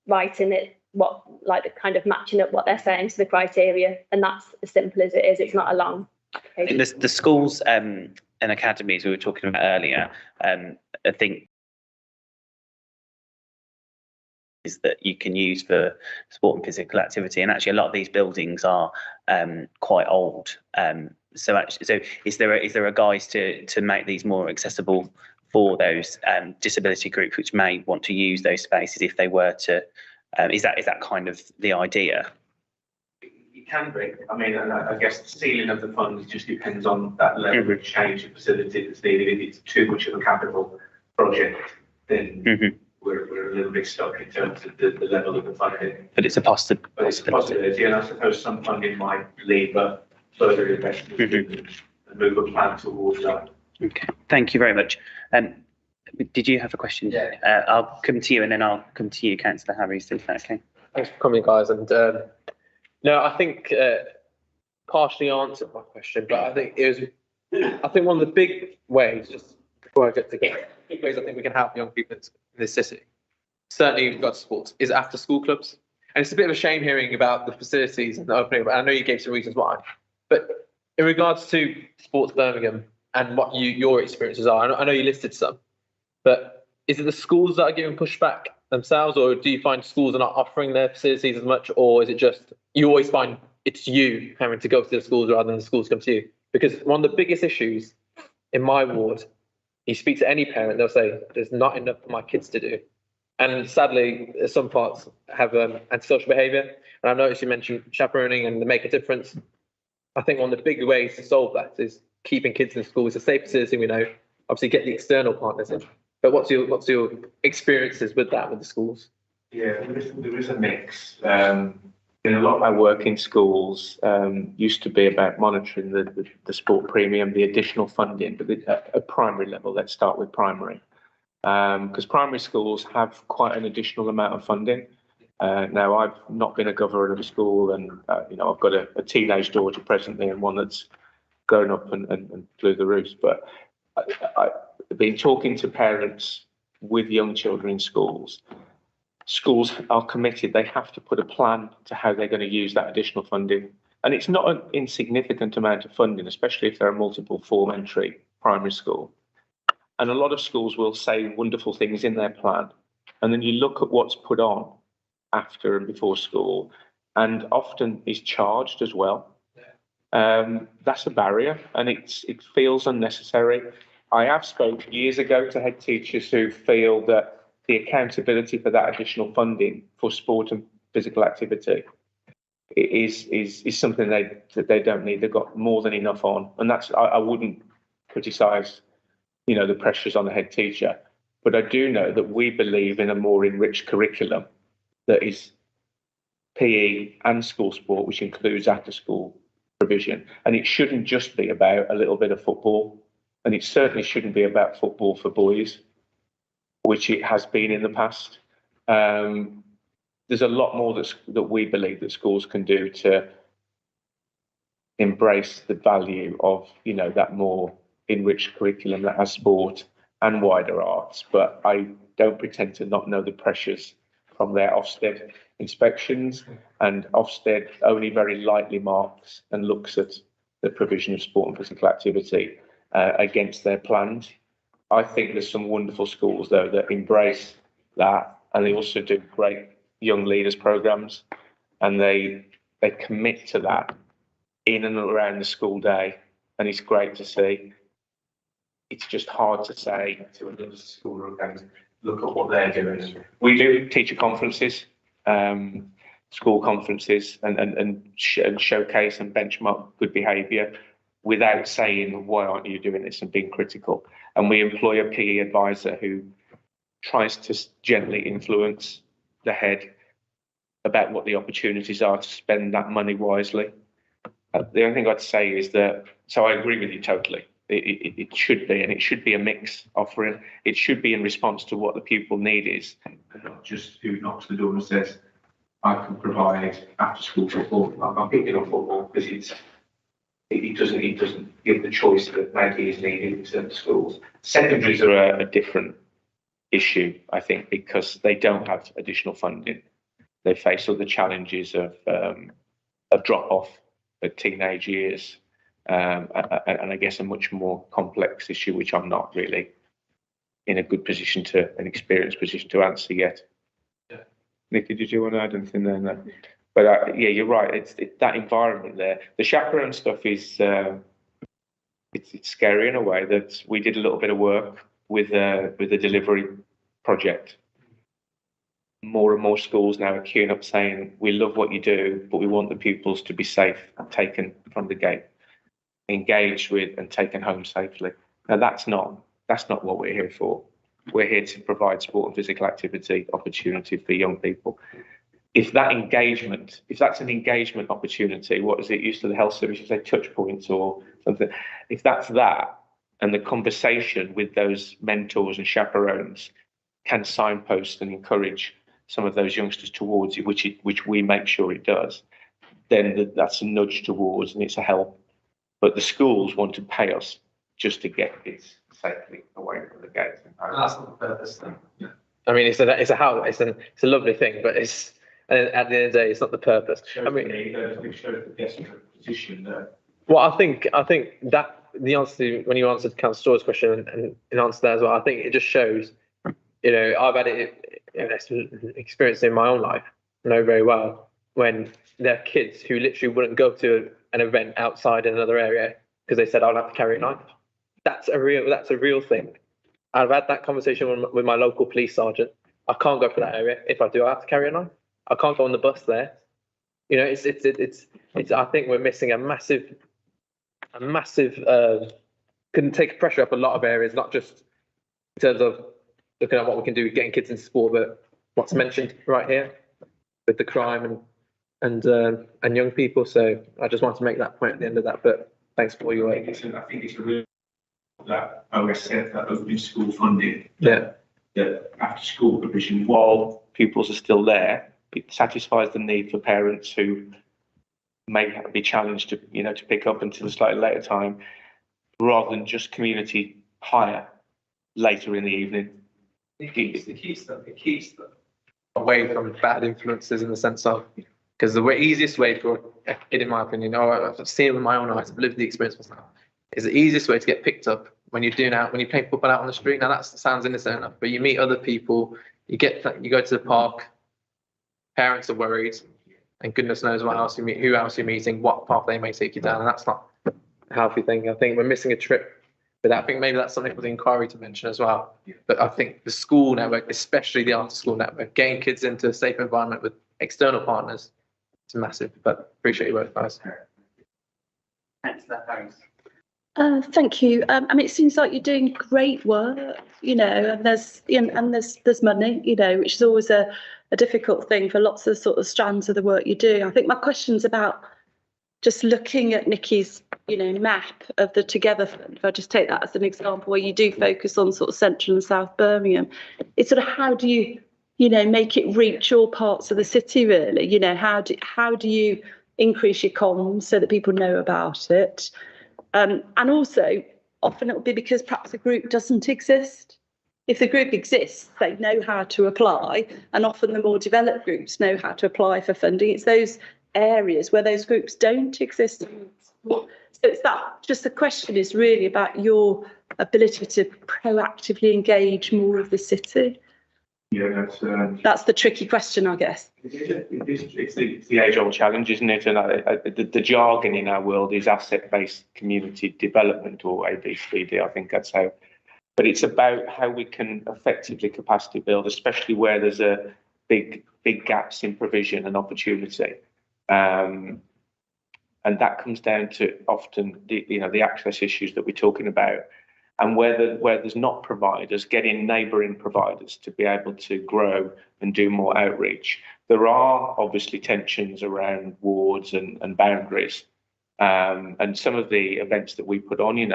writing it, what, like the kind of matching up what they're saying to the criteria, and that's as simple as it is. It's not a long
In the schools and academies we were talking about earlier, I think is that you can use for sport and physical activity, and actually a lot of these buildings are quite old. So is there a guise to make these more accessible for those disability groups which may want to use those spaces if they were to? Is that kind of the idea?
It can be. I mean, and I guess the ceiling of the fund just depends on that level of change of facility that's needed. If it's too much of a capital project, then we're a little bit stuck in terms of the level of the funding.
But it's a possibility.
But it's a possibility, and I suppose some funding might leave a further investment and move a plan towards that.
Okay, thank you very much. Did you have a question?
Yeah.
I'll come to you, and then I'll come to you, Councillor Harries. Is that okay?
Thanks for coming, guys. And no, I think partially answered my question, but I think one of the big ways, just before I get to big ways I think we can help young people in this city, certainly with regards to sports, is after school clubs. And it's a bit of a shame hearing about the facilities and the opening, but I know you gave some reasons why. But in regards to Sports Birmingham and what your experiences are, I know you listed some, but is it the schools that are giving pushback themselves, or do you find schools are not offering their facilities as much, or is it just you always find it's you having to go to the schools rather than the schools come to you? Because one of the biggest issues in my ward, you speak to any parent, they'll say there's not enough for my kids to do. And sadly, some parts have antisocial behaviour. And I noticed you mentioned chaperoning and the Make a Difference. I think one of the big ways to solve that is keeping kids in school. It's a safe facility, we know. Obviously, get the external partners in. But what's your experiences with that with the schools?
Yeah, there is a mix. In a lot of our work in schools used to be about monitoring the sport premium, the additional funding, but at primary level, let's start with primary. Because primary schools have quite an additional amount of funding. Now, I've not been a governor of a school, and I've got a teenage daughter presently and one that's grown up and flew the roost. But I've been talking to parents with young children in schools. Schools are committed. They have to put a plan to how they're going to use that additional funding. And it's not an insignificant amount of funding, especially if there are multiple form entry primary school. And a lot of schools will say wonderful things in their plan. And then you look at what's put on after and before school, and often is charged as well. That's a barrier, and it feels unnecessary. I have spoken years ago to head teachers who feel that the accountability for that additional funding for sport and physical activity is something that they don't need. They've got more than enough on, and that's I wouldn't criticise the pressures on the head teacher, but I do know that we believe in a more enriched curriculum that is PE and school sport, which includes after school provision. And it shouldn't just be about a little bit of football, and it certainly shouldn't be about football for boys, which it has been in the past. There's a lot more that we believe that schools can do to embrace the value of that more enriched curriculum that has sport and wider arts. But I don't pretend to not know the pressures from their Ofsted inspections, and Ofsted only very lightly marks and looks at the provision of sport and physical activity against their plans. I think there's some wonderful schools though that embrace that, and they also do great young leaders programs, and they commit to that in and around the school day, and it's great to see. it's just hard to say to another school or again, look at what they're doing. We do teacher conferences, school conferences, and showcase and benchmark good behaviour without saying, why aren't you doing this, and being critical. And we employ a PE advisor who tries to gently influence the head about what the opportunities are to spend that money wisely. The only thing I'd say is that, so I agree with you totally. It should be, and it should be a mix offering. It should be in response to what the pupil need is.
And not just who knocks the door and says, I can provide after school football. I'm picking on football because it doesn't give the choice that maybe is needed in certain schools.
Secondaries are a different issue, I think, because they don't have additional funding. They face other challenges of drop off at teenage years, and I guess a much more complex issue, which I'm not really in a good position an experienced position to answer yet.
Yeah.
Nicky, did you want to add anything there? No. But yeah, you're right. It's that environment there. The chaperone stuff is it's scary in a way. That we did a little bit of work with the delivery project. More and more schools now are queuing up saying, we love what you do, but we want the pupils to be safe and taken from the gate, engaged with and taken home safely. Now that's not what we're here for. We're here to provide sport and physical activity opportunity for young people. If that's an engagement opportunity, what is it used to the health service, you say touch points or something? If that's that, and the conversation with those mentors and chaperones can signpost and encourage some of those youngsters towards it, which we make sure it does, then that's a nudge towards, and it's a help. But the schools want to pay us just to get kids safely away from the gates.
That's not the purpose then. Yeah.
I mean, it's a lovely thing, but at the end of the day, it's not the purpose. I mean,
it shows the desperate position there.
well, I think that the answer to, when you answered Councillor Store's question and in answer to that as well, I think it just shows, I've had experience in my own life, know very well, when there are kids who literally wouldn't go to an event outside in another area because they said, I'll have to carry a knife. That's a real thing. I've had that conversation with my local police sergeant. I can't go for that area. If I do, I have to carry a knife. I can't go on the bus there. It's I think we're missing a massive can take pressure up a lot of areas, not just in terms of looking at what we can do with getting kids into sport, but what's mentioned right here with the crime and young people. So I just wanted to make that point at the end of that. But thanks for all your work.
I think it's a real that OSF, that open school funding.
Yeah.
That after school provision.
While pupils are still there, it satisfies the need for parents who may be challenged to pick up until a slightly later time, rather than just community hire later in the evening.
It keeps them
away from bad influences, in the sense of, because the easiest way for a kid, in my opinion, I've seen it with my own eyes, I've lived the experience myself, is the easiest way to get picked up when you're playing football out on the street. Now that sounds innocent enough, but you meet other people, you go to the park, parents are worried, and goodness knows what else who else you're meeting, what path they may take you down, and that's not a healthy thing. I think we're missing a trip with that. I think maybe that's something for the inquiry to mention as well.
Yeah.
But I think the school network, especially the after school network, getting kids into a safe environment with external partners, it's massive. But appreciate you both, guys.
Thanks for that, thanks.
Thank you. It seems like you're doing great work, and there's money, which is always a difficult thing for lots of sort of strands of the work you do. I think my question's about just looking at Nicky's, map of the Together Fund. If I just take that as an example, where you do focus on sort of central and south Birmingham, it's sort of how do you, make it reach all parts of the city, really? How do you increase your comms so that people know about it? And also, often it'll be because perhaps a group doesn't exist. If the group exists, they know how to apply, and often the more developed groups know how to apply for funding. It's those areas where those groups don't exist. So it's that, just the question is really about your ability to proactively engage more of the city.
Yeah,
That's the tricky question, I guess.
it's the age-old challenge, isn't it? And the jargon in our world is asset-based community development, or ABCD, I think that's how. But it's about how we can effectively capacity build, especially where there's a big gaps in provision and opportunity. And that comes down to often the access issues that we're talking about. And where there's not providers, getting neighbouring providers to be able to grow and do more outreach. There are obviously tensions around wards and boundaries, and some of the events that we put on, and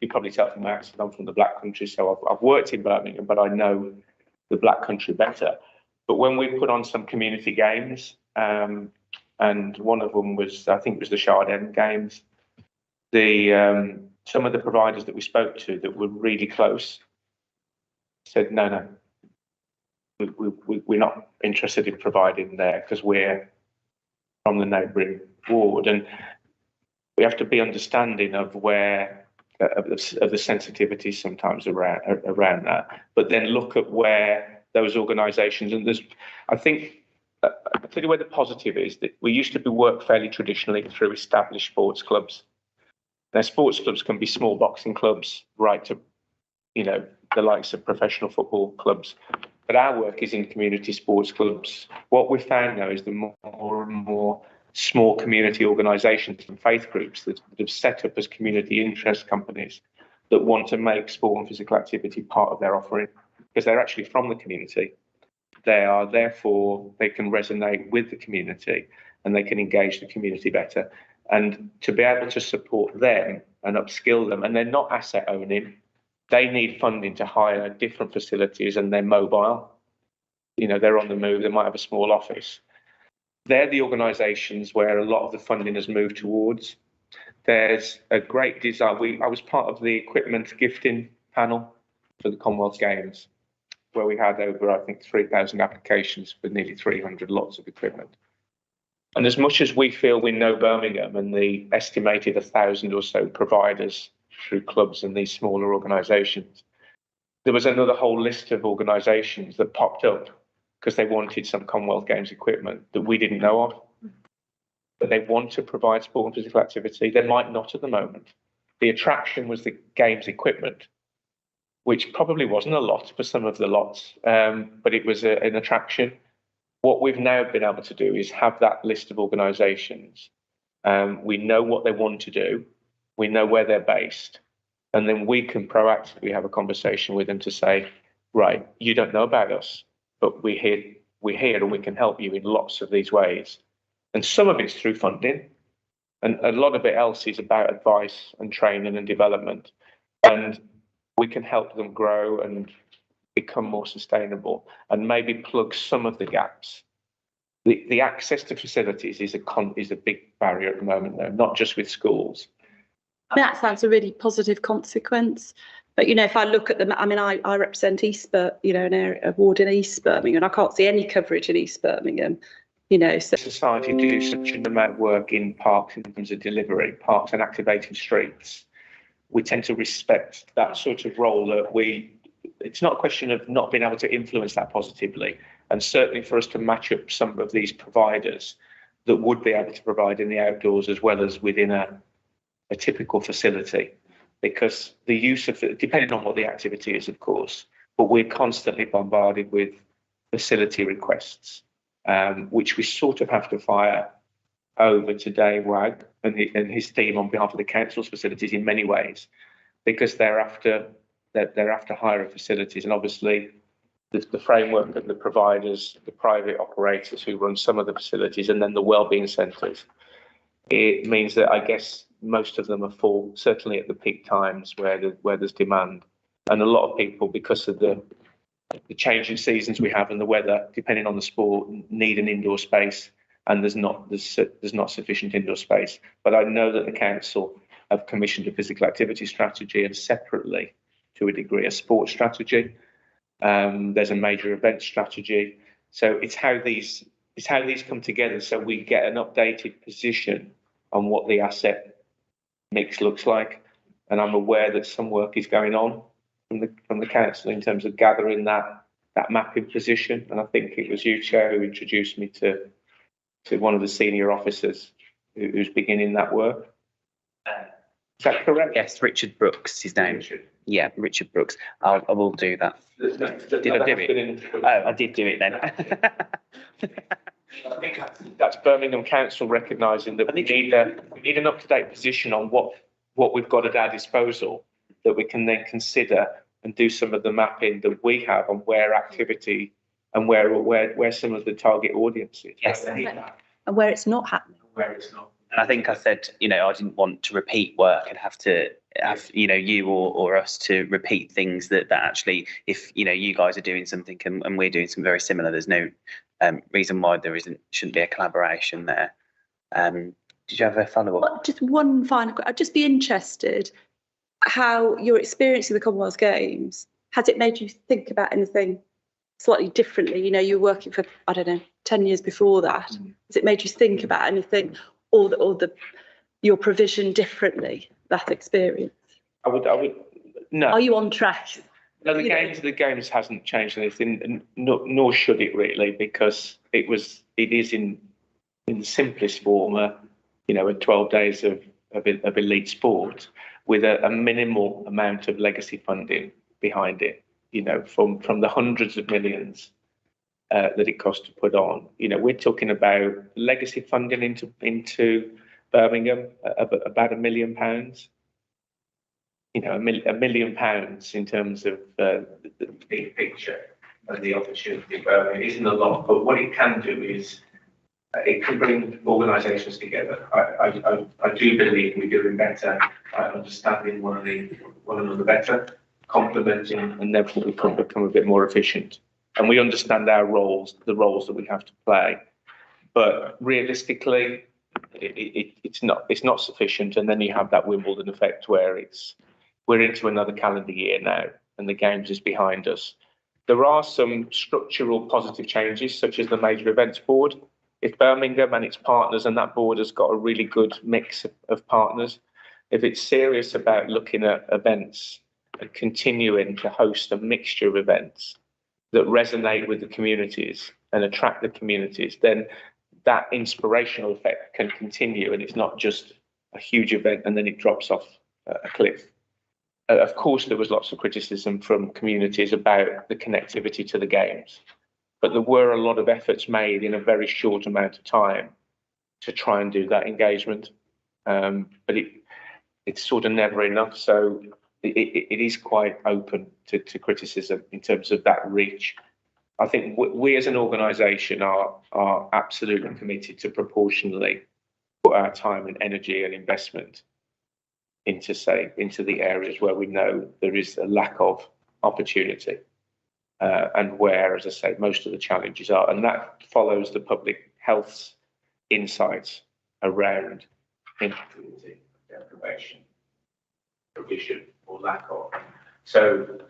you probably tell from my accent, I'm from the Black Country, so I've worked in Birmingham, but I know the Black Country better. But when we put on some community games, and one of them was, I think it was the Shard End Games, some of the providers that we spoke to that were really close said, no, we're not interested in providing there because we're from the neighbouring ward. And we have to be understanding of where of the sensitivities sometimes around that, but then look at where those organisations, and I'll tell you where the positive is, that we used to work fairly traditionally through established sports clubs. Now, sports clubs can be small boxing clubs, right to, the likes of professional football clubs. But our work is in community sports clubs. What we've found now is the more and more small community organisations and faith groups that have set up as community interest companies that want to make sport and physical activity part of their offering, because they're actually from the community. Therefore, they can resonate with the community and they can engage the community better. And to be able to support them and upskill them, and they're not asset owning, they need funding to hire different facilities, and they're mobile. They're on the move, they might have a small office. They're the organisations where a lot of the funding has moved towards. There's a great design. I was part of the equipment gifting panel for the Commonwealth Games, where we had over, I think, 3,000 applications for nearly 300 lots of equipment. And as much as we feel we know Birmingham and the estimated 1,000 or so providers through clubs and these smaller organisations, there was another whole list of organisations that popped up because they wanted some Commonwealth Games equipment that we didn't know of. But they want to provide sport and physical activity. They might not at the moment. The attraction was the Games equipment, which probably wasn't a lot for some of the lots, but it was an attraction. What we've now been able to do is have that list of organisations. We know what they want to do. We know where they're based. And then we can proactively have a conversation with them to say, right, you don't know about us, but we're here and we can help you in lots of these ways. And some of it's through funding. And a lot of it else is about advice and training and development. And we can help them grow and become more sustainable and maybe plug some of the gaps. The access to facilities is a big barrier at the moment, though, not just with schools.
That sounds a really positive consequence. But, if I look at I represent East Birmingham, a ward in East Birmingham, and I can't see any coverage in East Birmingham, So.
Society do such an amount of work in parks in terms of delivery, parks and activating streets. We tend to respect that sort of role that it's not a question of not being able to influence that positively. And certainly for us to match up some of these providers that would be able to provide in the outdoors as well as within a typical facility, because the use of it, depending on what the activity is, of course, but we're constantly bombarded with facility requests, which we sort of have to fire over to Dave Wagg and his team on behalf of the council's facilities in many ways, because they're after higher facilities, and obviously the framework of the providers, the private operators who run some of the facilities, and then the wellbeing centres. It means that I guess most of them are full, certainly at the peak times where there's demand, and a lot of people, because of the changing seasons we have and the weather, depending on the sport, need an indoor space, and there's not sufficient indoor space. But I know that the council have commissioned a physical activity strategy, and separately, to a degree, a sports strategy. There's a major event strategy. So it's how these come together, so we get an updated position on what the asset mix looks like. And I'm aware that some work is going on from the council in terms of gathering that that mapping position. And I think it was you, Chair, who introduced me to one of the senior officers who's beginning that work. Is that correct?
Yes, Richard Brooks, his name.
Richard.
Yeah, Richard Brooks. I will do that. Did I do it? Oh, I did do it then.
I think that's Birmingham Council recognising that we need an up-to-date position on what we've got at our disposal that we can then consider and do some of the mapping that we have on where activity and where some of the target audience is.
Yes.
And where it's not happening.
Where it's not.
And I think I said, I didn't want to repeat work and have to have, you or us to repeat things that actually, if, you guys are doing something and we're doing something very similar, there's no reason why shouldn't be a collaboration there. Did you have a follow-up?
Well, just one final question. I'd just be interested how your experience of the Commonwealth Games, has it made you think about anything slightly differently? You were working for, 10 years before that. Has it made you think about anything or your provision differently, that experience?
I would no.
Are you on track?
No, the games hasn't changed anything, nor should it really, because it is in the simplest form, 12 days of elite sport with a minimal amount of legacy funding behind it. From the hundreds of millions that it costs to put on. We're talking about legacy funding into Birmingham, about £1 million. £1 million in terms of the big picture and the opportunity in Birmingham isn't a lot, but what it can do is it can bring organisations together. I do believe we're doing better at understanding one another better, complementing, and therefore we can become a bit more efficient. And we understand our roles, the roles that we have to play. But realistically, it's not sufficient. And then you have that Wimbledon effect where we're into another calendar year now, and the Games is behind us. There are some structural positive changes, such as the Major Events Board. If Birmingham and its partners, and that board has got a really good mix of partners, if it's serious about looking at events and continuing to host a mixture of events that resonate with the communities and attract the communities, then that inspirational effect can continue, and it's not just a huge event and then it drops off a cliff. Of course, there was lots of criticism from communities about the connectivity to the Games, but there were a lot of efforts made in a very short amount of time to try and do that engagement. But it's sort of never enough. So it is quite open to criticism in terms of that reach. I think we as an organisation are absolutely committed to proportionally put our time and energy and investment into the areas where we know there is a lack of opportunity and where, as I say, most of the challenges are. And that follows the public health's insights around infertility, deprivation, provision or lack of. So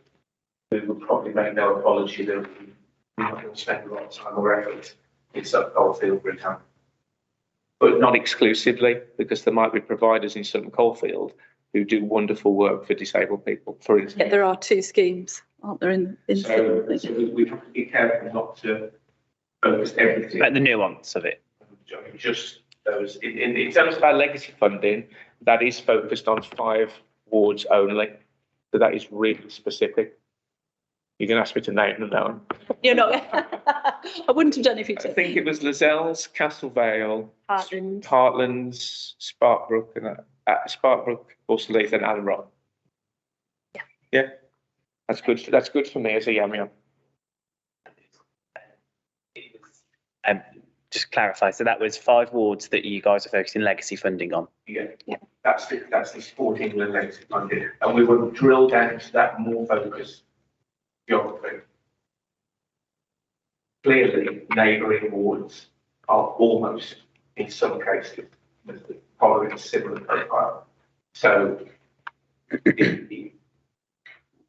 we would probably make no apology that we're not going to spend a lot of time or effort in some coalfield, for example. But not exclusively, because there might be providers in some coalfield who do wonderful work for disabled people, for instance.
Yeah, there are 2 schemes, aren't there?
So we have to be careful not to focus everything.
Like the nuance of it.
Just those. In terms of our legacy funding, that is focused on 5 wards only. So that is really specific. You can ask me to name them down.
You're not. I wouldn't have done if you did.
I think it was Lazells, Castlevale,
Heartland.
Heartlands, Sparkbrook, and Sparkbrook, Borselith, and Allen Rock.
Yeah.
Yeah, that's good. That's good for me as a yam.
Just clarify. So that was 5 wards that you guys are focusing legacy funding on.
Yeah. That's the Sport England legacy funding, and we will drill down to that more focused geography. Clearly, neighbouring wards are almost, in some cases, following a similar profile. So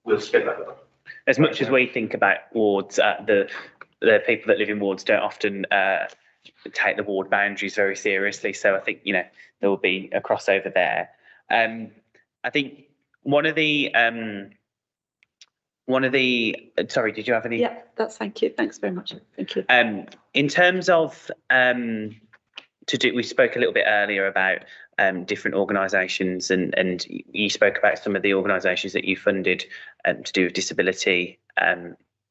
we'll spin that up.
As much as we think about wards, the people that live in wards don't often take the ward boundaries very seriously. So I think, there will be a crossover there. I think one of the one of the, sorry, did you have any?
Yeah, thank you. Thanks very much. Thank you.
In terms of we spoke a little bit earlier about different organisations, and you spoke about some of the organisations that you funded to do with disability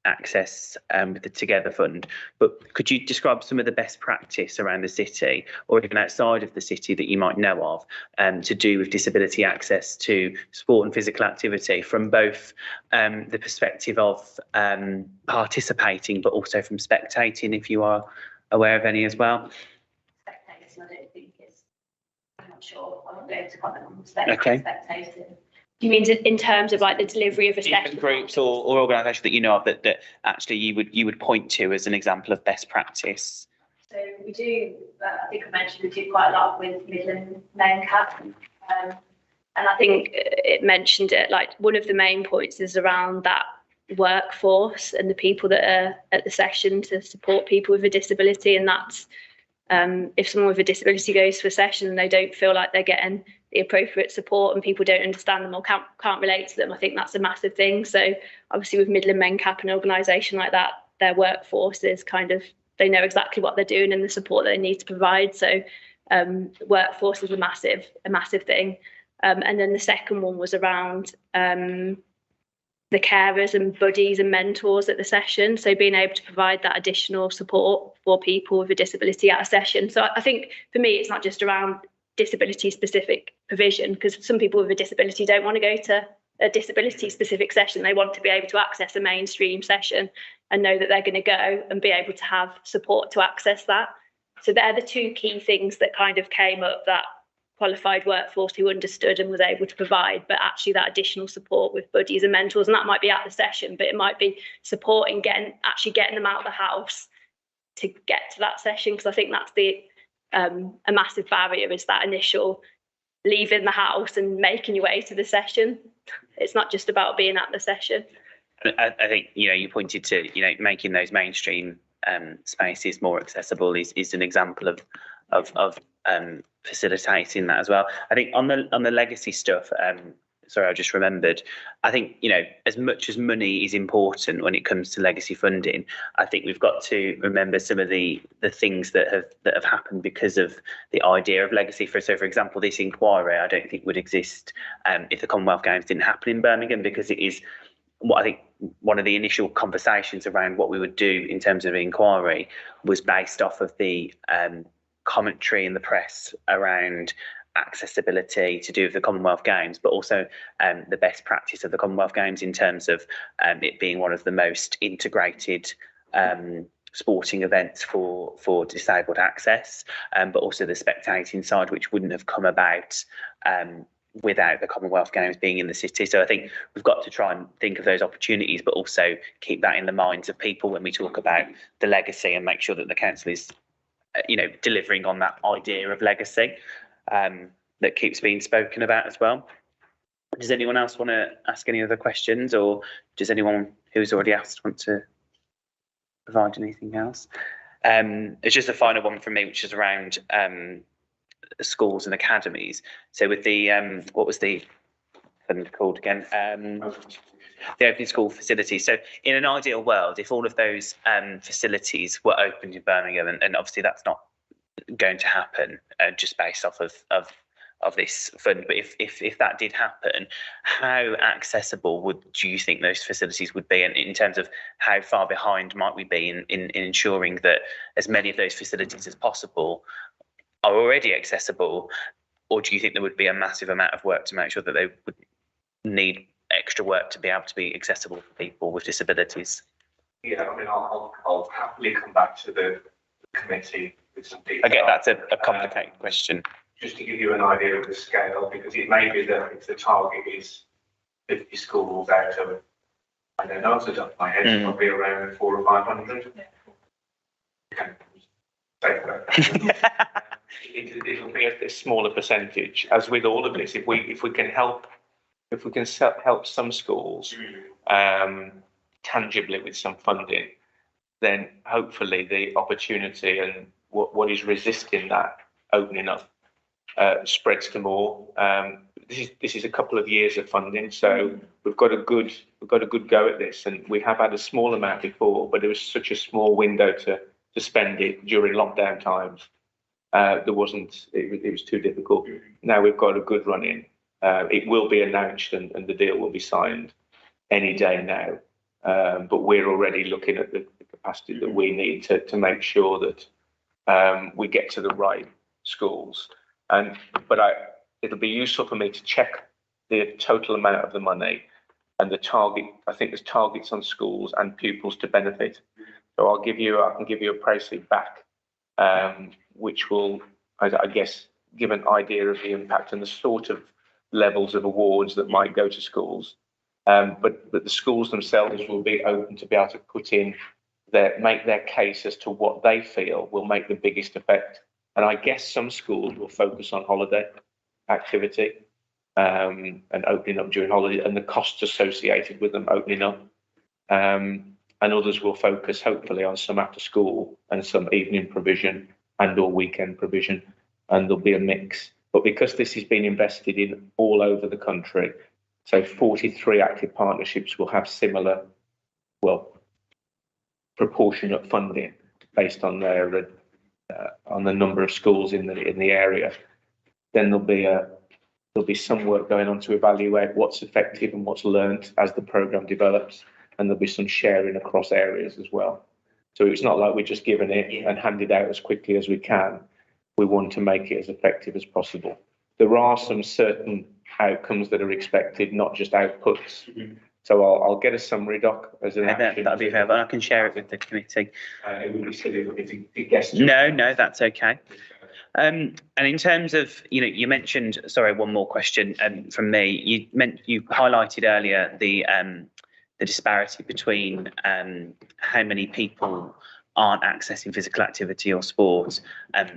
access with the Together Fund. But could you describe some of the best practice around the city, or even outside of the city, that you might know of to do with disability access to sport and physical activity, from both the perspective of participating, but also from spectating, if you are aware of any as well?
Spectating, I don't think is, I'm not sure, I won't be able to comment on spectating. Do you mean in terms of like the delivery of a session?
Groups or organisations that you know of that actually you would point to as an example of best practice?
So we do, I think I mentioned we do quite a lot with Midland MenCap, and I think it mentioned it, like one of the main points is around that workforce and the people that are at the session to support people with a disability. And that's if someone with a disability goes to a session and they don't feel like they're getting the appropriate support and people don't understand them or can't relate to them, I think that's a massive thing. So obviously with Midland MenCap, an organisation like that, their workforce is kind of, they know exactly what they're doing and the support that they need to provide. So workforce is a massive thing. And then the second one was around the carers and buddies and mentors at the session. So being able to provide that additional support for people with a disability at a session. So I think for me, it's not just around disability specific provision, because some people with a disability don't want to go to a disability specific session. They want to be able to access a mainstream session and know that they're going to go and be able to have support to access that. So they're the two key things that kind of came up, that qualified workforce who understood and was able to provide, but actually that additional support with buddies and mentors. And that might be at the session, but it might be supporting getting them out of the house to get to that session, because I think that's a massive barrier, is that initial leaving the house and making your way to the session. It's not just about being at the session.
I think, you pointed to, making those mainstream spaces more accessible is an example of facilitating that as well. I think on the legacy stuff, sorry, I just remembered, I think, as much as money is important when it comes to legacy funding, I think we've got to remember some of the things that have happened because of the idea of legacy. So for example, this inquiry I don't think would exist if the Commonwealth Games didn't happen in Birmingham, because it is what I think one of the initial conversations around what we would do in terms of inquiry was based off of the commentary in the press around accessibility to do with the Commonwealth Games, but also the best practice of the Commonwealth Games in terms of it being one of the most integrated sporting events for disabled access, but also the spectating side, which wouldn't have come about without the Commonwealth Games being in the city. So I think we've got to try and think of those opportunities, but also keep that in the minds of people when we talk about the legacy, and make sure that the council is delivering on that idea of legacy that keeps being spoken about as well. Does anyone else want to ask any other questions, or does anyone who's already asked want to provide anything else? It's just a final one from me, which is around schools and academies. So with the what was the fund called again? The open school facilities. So in an ideal world, if all of those facilities were opened in Birmingham, and obviously that's not going to happen just based off of this fund, but if that did happen, how accessible do you think those facilities would be, and in terms of how far behind might we be in ensuring that as many of those facilities as possible are already accessible, or do you think there would be a massive amount of work to make sure that they would need extra work to be able to be accessible for people with disabilities?
Yeah, I mean, I'll happily come back to the committee with some detail.
Again, that's a complicated question.
Just to give you an idea of the scale, because it may be that if the target is 50 schools out of, I don't know, off the top of my head, probably around 400 or 500. Okay. It'll be a smaller percentage. As with all of this, if we can help some schools tangibly with some funding, then hopefully the opportunity and what is resisting that opening up spreads to more. This is a couple of years of funding, so we've got a good
we've got a good go at this, and we have had a small amount before, but it was such a small window to spend it during lockdown times. It was too difficult. Now we've got a good run in. It will be announced and the deal will be signed any day now. But we're already looking at the capacity that we need to make sure that we get to the right schools. But it'll be useful for me to check the total amount of the money and the target. I think there's targets on schools and pupils to benefit. So I can give you a price back, which will, I guess, give an idea of the impact and the sort of levels of awards that might go to schools. But the schools themselves will be open to be able to put in make their case as to what they feel will make the biggest effect. And I guess some schools will focus on holiday activity and opening up during holiday and the costs associated with them opening up. And others will focus hopefully on some after school and some evening provision and or weekend provision, and there'll be a mix. But because this has been invested in all over the country, so 43 active partnerships will have similar, proportionate funding based on their on the number of schools in the area. Then there'll be some work going on to evaluate what's effective and what's learned as the programme develops, and there'll be some sharing across areas as well. So it's not like we're just giving it and hand it out as quickly as we can. We want to make it as effective as possible. There are some certain outcomes that are expected, not just outputs. Mm-hmm. So I'll get a summary doc as an action.
That'd be fair, but I can share it with the committee.
It would be silly if you guessed.
No, that's okay. And in terms of, you mentioned, sorry, one more question from me. You highlighted earlier the disparity between how many people aren't accessing physical activity or sport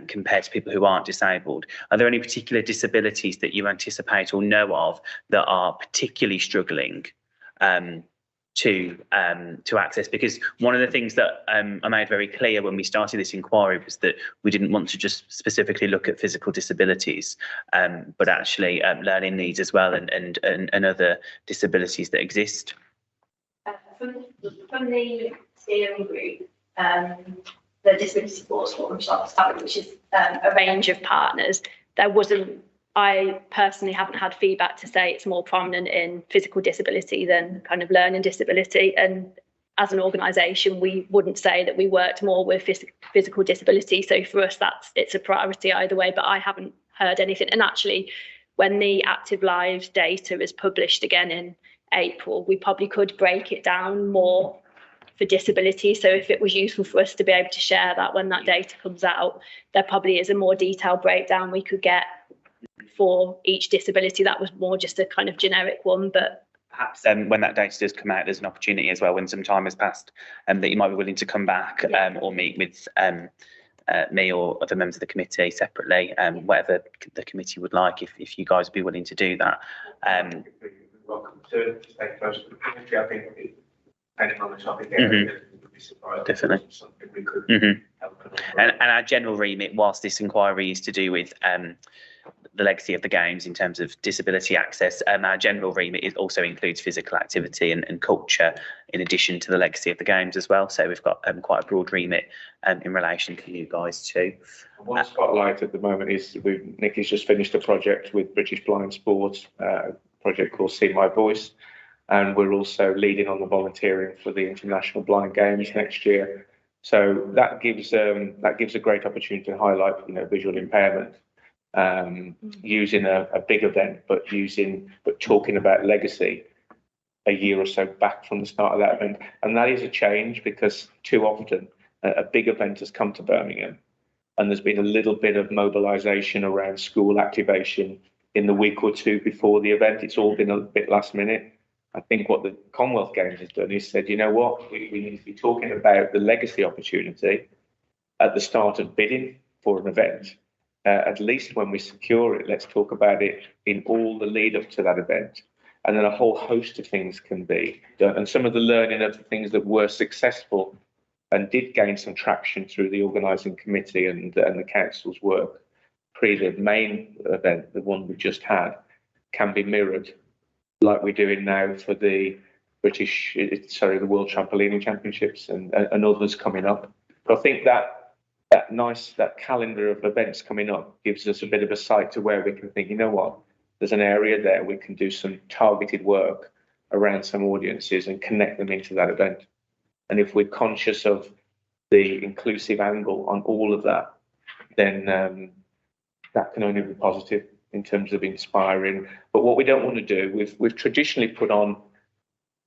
compared to people who aren't disabled. Are there any particular disabilities that you anticipate or know of that are particularly struggling to access? Because one of the things that I made very clear when we started this inquiry was that we didn't want to just specifically look at physical disabilities, but actually learning needs as well and other disabilities that exist.
From the steering group, the Disability Sports Forum which is a range of partners, I personally haven't had feedback to say it's more prominent in physical disability than kind of learning disability. And as an organisation, we wouldn't say that we worked more with physical disability. So for us, it's a priority either way, but I haven't heard anything. And actually, when the Active Lives data is published again in April, we probably could break it down more for disability. So if it was useful for us to be able to share that when that data comes out, there probably is a more detailed breakdown we could get for each disability. That was more just a kind of generic one, but
perhaps when that data does come out, there's an opportunity as well when some time has passed that you might be willing to come back or meet with me or other members of the committee separately, whatever the committee would like, if you guys would be willing to do that.
Welcome to take close to the committee. I think depending on the topic area, would be surprised.
Definitely.
Something we could help.
And our general remit, whilst this inquiry is to do with the legacy of the games in terms of disability access, our general remit also includes physical activity and culture in addition to the legacy of the games as well. So we've got quite a broad remit in relation to you guys too.
One spotlight at the moment is Nicky's just finished a project with British Blind Sports, a project called See My Voice, and we're also leading on the volunteering for the International Blind Games next year. So that gives a great opportunity to highlight visual impairment. Using a big event, but talking about legacy a year or so back from the start of that event. And that is a change because too often a big event has come to Birmingham and there's been a little bit of mobilisation around school activation in the week or two before the event. It's all been a bit last minute. I think what the Commonwealth Games has done is said, you know what, we need to be talking about the legacy opportunity at the start of bidding for an event. At least when we secure it, let's talk about it in all the lead up to that event. And then a whole host of things can be done. And some of the learning of the things that were successful and did gain some traction through the organising committee and the council's work pre the main event, the one we just had, can be mirrored like we're doing now for the the World Trampolining Championships and others coming up. But I think that calendar of events coming up gives us a bit of a sight to where we can think, you know what, there's an area there we can do some targeted work around some audiences and connect them into that event. And if we're conscious of the inclusive angle on all of that, then that can only be positive in terms of inspiring. But what we don't want to do, we've traditionally put on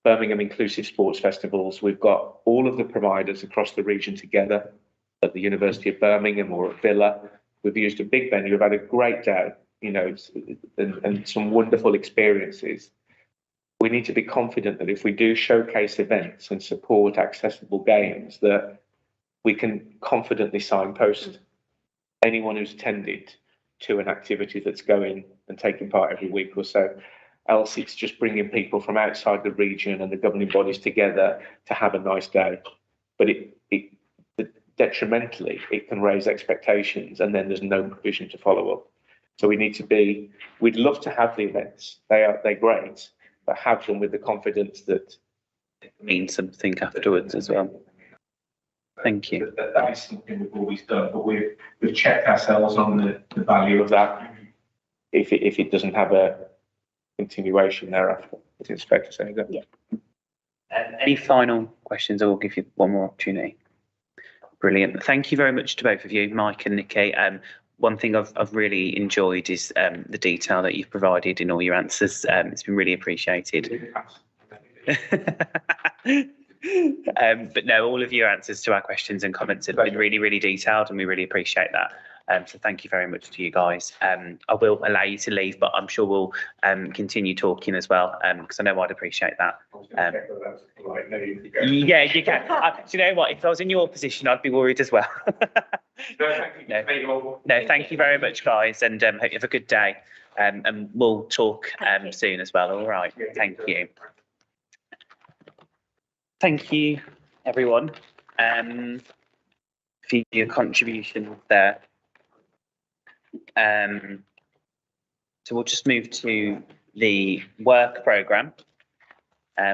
Birmingham Inclusive Sports Festivals. We've got all of the providers across the region together at the University of Birmingham or at Villa. We've used a big venue. We've had a great day, you know, and some wonderful experiences. We need to be confident that if we do showcase events and support accessible games, that we can confidently signpost anyone who's attended to an activity that's going and taking part every week or so. Else it's just bringing people from outside the region and the governing bodies together to have a nice day. But detrimentally, it can raise expectations and then there's no provision to follow up. So we'd love to have the events. They're great, but have them with the confidence that
it means something afterwards as well. Thank you.
That is something we've always done, but we've checked ourselves on the value of that.
If it doesn't have a continuation thereafter, it's fair to say that.
Yeah.
Any final questions? I will give you one more opportunity. Brilliant. Thank you very much to both of you, Mike and Nikki. One thing I've really enjoyed is the detail that you've provided in all your answers. It's been really appreciated. But no, all of your answers to our questions and comments have been really, really detailed, and we really appreciate that. So thank you very much to you guys. I will allow you to leave, but I'm sure we'll continue talking as well, because I know I'd appreciate that. Yeah, you can. Do you know what? If I was in your position, I'd be worried as well. No, thank you very much, guys, and hope you have a good day. And we'll talk soon as well. All right. Thank you. Thank you, everyone, for your contribution there. So we'll just move to the work programme,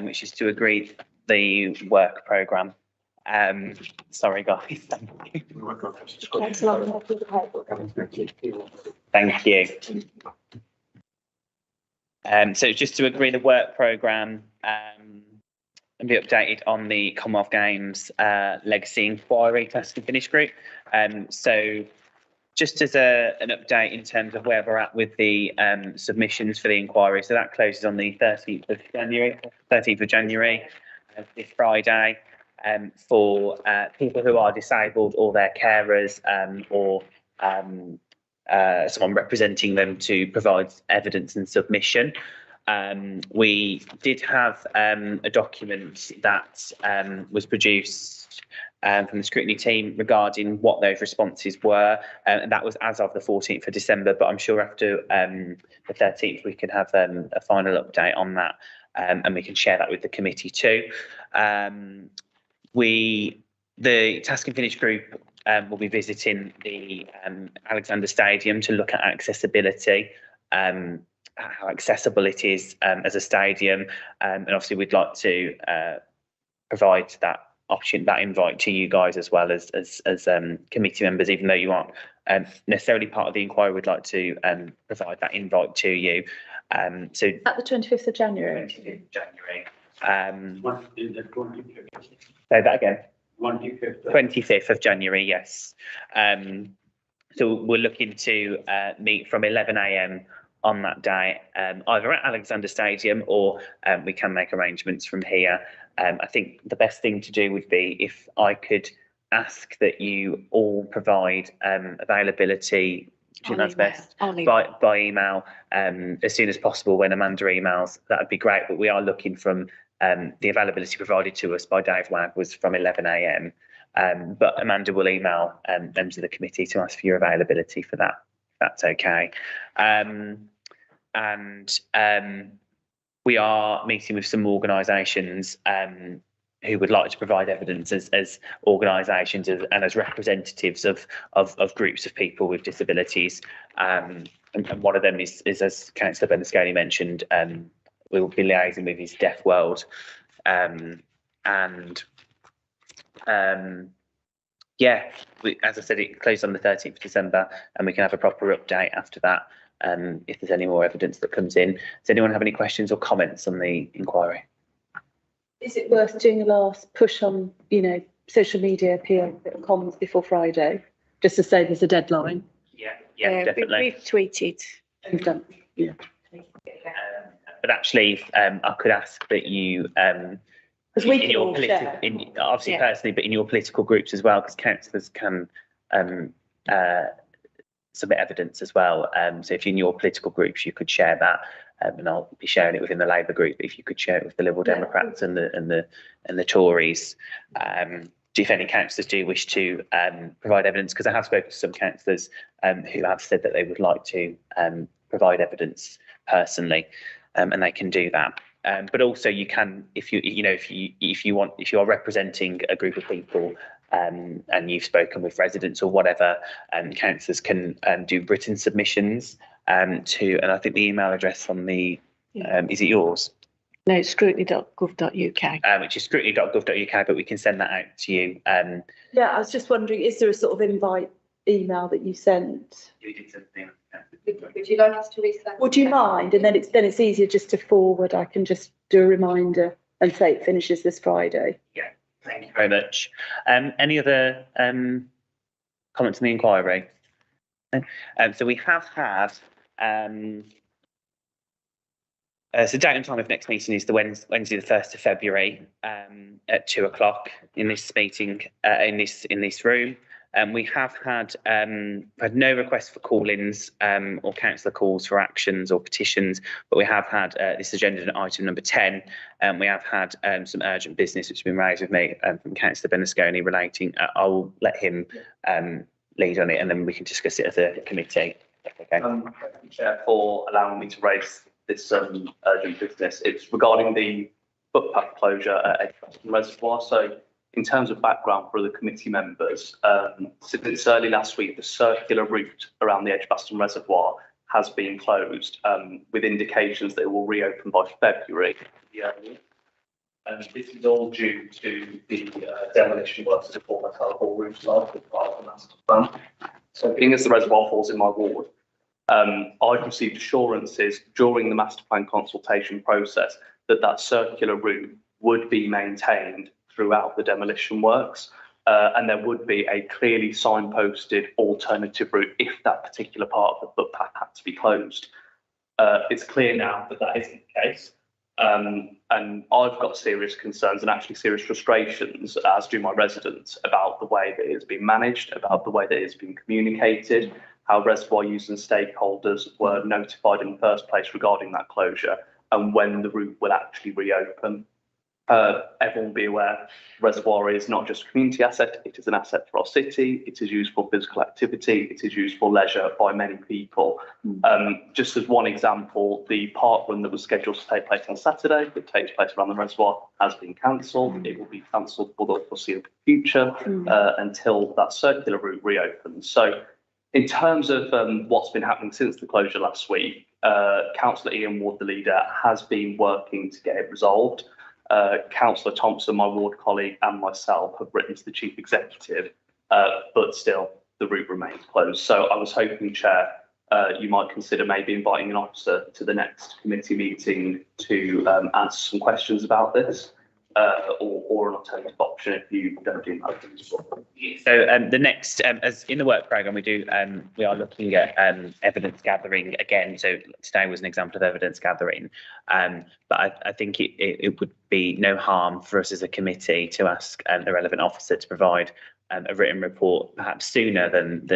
which is to agree the work programme. Sorry, guys. Thank you. Thank you. So just to agree the work programme and be updated on the Commonwealth Games Legacy Inquiry Task and Finish Group. So just as an update in terms of where we're at with the submissions for the inquiry. So that closes on the 13th of January, this Friday, for people who are disabled or their carers or someone representing them to provide evidence and submission. We did have a document that was produced from the scrutiny team regarding what those responses were, and that was as of the 14th of December, but I'm sure after the 13th we can have a final update on that, and we can share that with the committee too. The Task and Finish group will be visiting the Alexander Stadium to look at accessibility, how accessible it is as a stadium, and obviously we'd like to provide that option, that invite to you guys as well as committee members, even though you aren't necessarily part of the inquiry. We'd like to provide that invite to you. So
At the 25th of January.
25th of January. Say that again. 25th of January, yes. So we're looking to meet from 11 a.m. on that day, either at Alexander Stadium or we can make arrangements from here. I think the best thing to do would be if I could ask that you all provide availability, do you know that's best, by email as soon as possible when Amanda emails. That would be great, but we are looking from the availability provided to us by Dave Wagg was from 11 a.m. But Amanda will email members of the committee to ask for your availability for that. That's okay. We are meeting with some organisations who would like to provide evidence as organisations and as representatives of groups of people with disabilities. And one of them is as Councillor Bernasconi mentioned, we will be liaising with his Deaf World and yeah, as I said, it closed on the 13th of December, and we can have a proper update after that if there's any more evidence that comes in. Does anyone have any questions or comments on the inquiry?
Is it worth doing a last push on, social media, PR, comms before Friday, just to say there's a deadline?
Yeah, definitely.
We've tweeted.
You've done, yeah.
But actually, I could ask that you,
Because we can all share.
obviously personally, but in your political groups as well, because councillors can submit evidence as well. So if in your political groups, you could share that, and I'll be sharing it within the Labour group. If you could share it with the Liberal Democrats and the Tories. If any councillors do wish to provide evidence, because I have spoken to some councillors who have said that they would like to provide evidence personally, and they can do that. But also you can, if you are representing a group of people and you've spoken with residents or whatever, councillors can do written submissions and I think the email address on the is it yours?
No, it's scrutiny.gov.uk.
Which is scrutiny.gov.uk, but we can send that out to you.
Yeah, I was just wondering, is there a sort of invite email that you sent?
You did something.
Would you like us to resend?
Would you mind? And then it's easier just to forward. I can just do a reminder and say it finishes this Friday.
Yeah, thank you very much. Any other comments on the inquiry? So we have had so date and time of next meeting is the Wednesday the 1st of February at 2 o'clock in this meeting in this room. We have had no requests for call-ins or councillor calls for actions or petitions, but we have had this agenda item number 10. We have had some urgent business which has been raised with me from Councillor Bernasconi relating. I will let him lead on it, and then we can discuss it as a committee. Okay.
Thank you, Chair, for allowing me to raise this urgent business. It's regarding the footpath closure at Edgbaston Reservoir. So, in terms of background for the committee members, since early last week, the circular route around the Edgbaston Reservoir has been closed, with indications that it will reopen by February. This is all due to the demolition works to form a telephone route part of the master plan. So, being as the reservoir falls in my ward, I've received assurances during the master plan consultation process that circular route would be maintained throughout the demolition works, and there would be a clearly signposted alternative route if that particular part of the footpath had to be closed. It's clear now that isn't the case, and I've got serious concerns and actually serious frustrations, as do my residents, about the way that it's been managed, about the way that it's been communicated, how reservoir users and stakeholders were notified in the first place regarding that closure, and when the route will actually reopen. Everyone will be aware, reservoir is not just a community asset, it is an asset for our city, it is used for physical activity, it is used for leisure by many people. Just as one example, the park run that was scheduled to take place on Saturday, that takes place around the reservoir, has been cancelled. It will be cancelled for the foreseeable future until that circular route reopens. So in terms of what's been happening since the closure last week, Councillor Ian Ward, the leader, has been working to get it resolved. Councillor Thompson, my ward colleague, and myself have written to the Chief Executive, but still the route remains closed. So I was hoping, Chair, you might consider maybe inviting an officer to the next committee meeting to answer some questions about this, or an alternative option if you don't do that.
So the next, as in the work programme, we are looking at evidence gathering again. So today was an example of evidence gathering, but I think it would be no harm for us as a committee to ask the relevant officer to provide a written report perhaps sooner than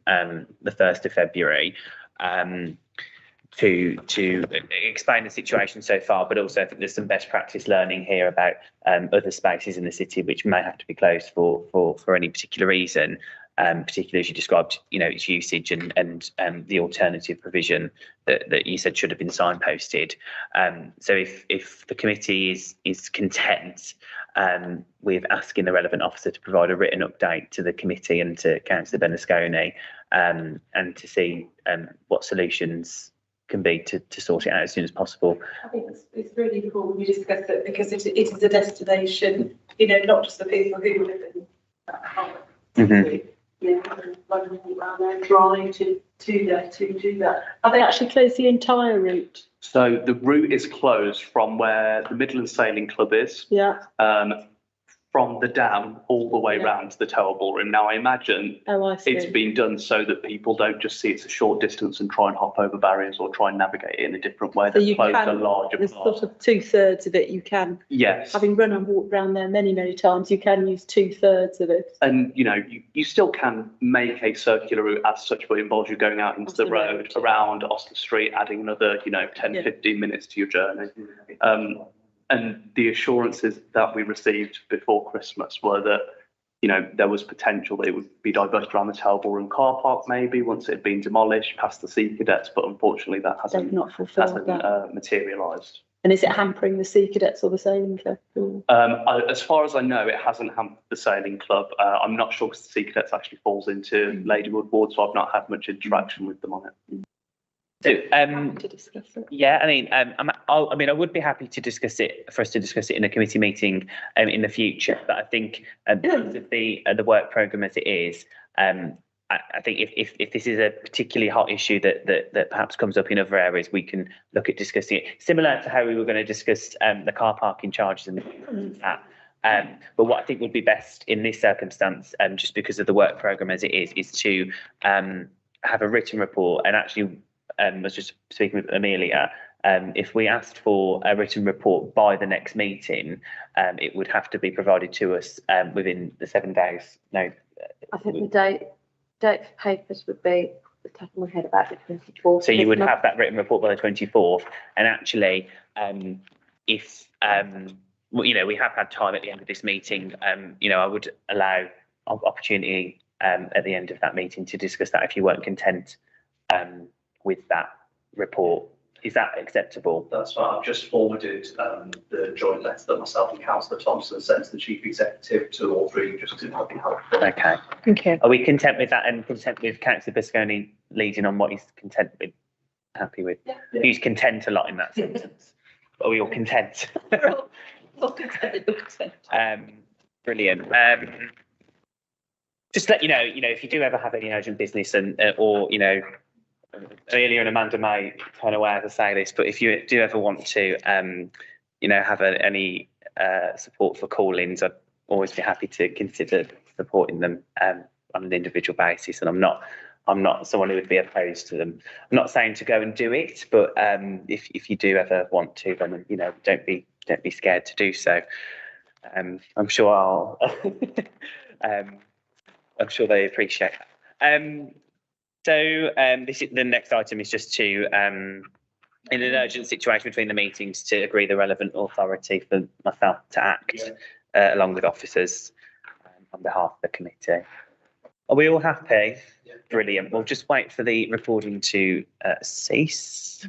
the 1st of February. To explain the situation so far, but also I think there's some best practice learning here about other spaces in the city which may have to be closed for any particular reason, particularly as you described, its usage and the alternative provision that you said should have been signposted. So if the committee is content with asking the relevant officer to provide a written update to the committee and to Councillor Bernasconi, and to see what solutions can be to sort it out as soon as possible.
I think it's really important we discuss it because it is a destination, not just the people who live in that part. Around there, drive to do that. Have they actually closed the entire route?
So the route is closed from where the Midland Sailing Club is.
Yeah.
From the dam all the way round to the Tower Ballroom. Now, I imagine it's been done so that people don't just see it's a short distance and try and hop over barriers or try and navigate it in a different way.
So you
closed
can,
a larger
there's
part.
sort of 2/3 of it you can.
Yes.
Having run and walked around there many, many times, you can use 2/3 of it.
And, you still can make a circular route as such, but it involves you going out into the road, around Austin Street, adding another, 10, 15 minutes to your journey. And the assurances that we received before Christmas were that, there was potential that it would be diverted around the Tower Ballroom car park maybe once it had been demolished past the Sea Cadets, but unfortunately that hasn't materialised.
And is it hampering the Sea Cadets or the Sailing Club?
As far as I know, it hasn't hampered the Sailing Club. I'm not sure because the Sea Cadets actually falls into Ladywood Ward, so I've not had much interaction with them on it.
So,
to discuss it.
yeah, I would be happy to discuss it in a committee meeting in the future. But I think because of the work programme as it is, I think if this is a particularly hot issue that perhaps comes up in other areas, we can look at discussing it. Similar to how we were going to discuss the car parking charges and that. But what I think would be best in this circumstance, just because of the work programme as it is to have a written report. And actually, I was just speaking with Amelia. If we asked for a written report by the next meeting, it would have to be provided to us within the 7 days. No,
I think the date for papers would be the top of my head about the 24th.
So you would have that written report by the 24th. And actually, if we have had time at the end of this meeting, I would allow opportunity at the end of that meeting to discuss that if you weren't content with that report. Is that acceptable?
That's fine. I've just forwarded the joint letter that myself and Councillor Thompson sent to the Chief Executive to all three, just to help you helpful.
Okay.
Okay.
Are we content with that and content with Councillor Bisconi leading on what he's content with? Happy with? Yeah. Who's content a lot in that sentence? Are we all content?
We're all content.
Brilliant. Just let you know, if you do ever have any urgent business or earlier, and Amanda may kind of aware to say this, but if you do ever want to, have any support for call-ins, I'd always be happy to consider supporting them on an individual basis. And I'm not someone who would be opposed to them. I'm not saying to go and do it, but if you do ever want to, then don't be scared to do so. I'm sure I'm sure they appreciate that. So the next item is just to, in an urgent situation between the meetings, to agree the relevant authority for myself to act along with officers on behalf of the committee. Are we all happy? Yeah. Brilliant. We'll just wait for the recording to cease.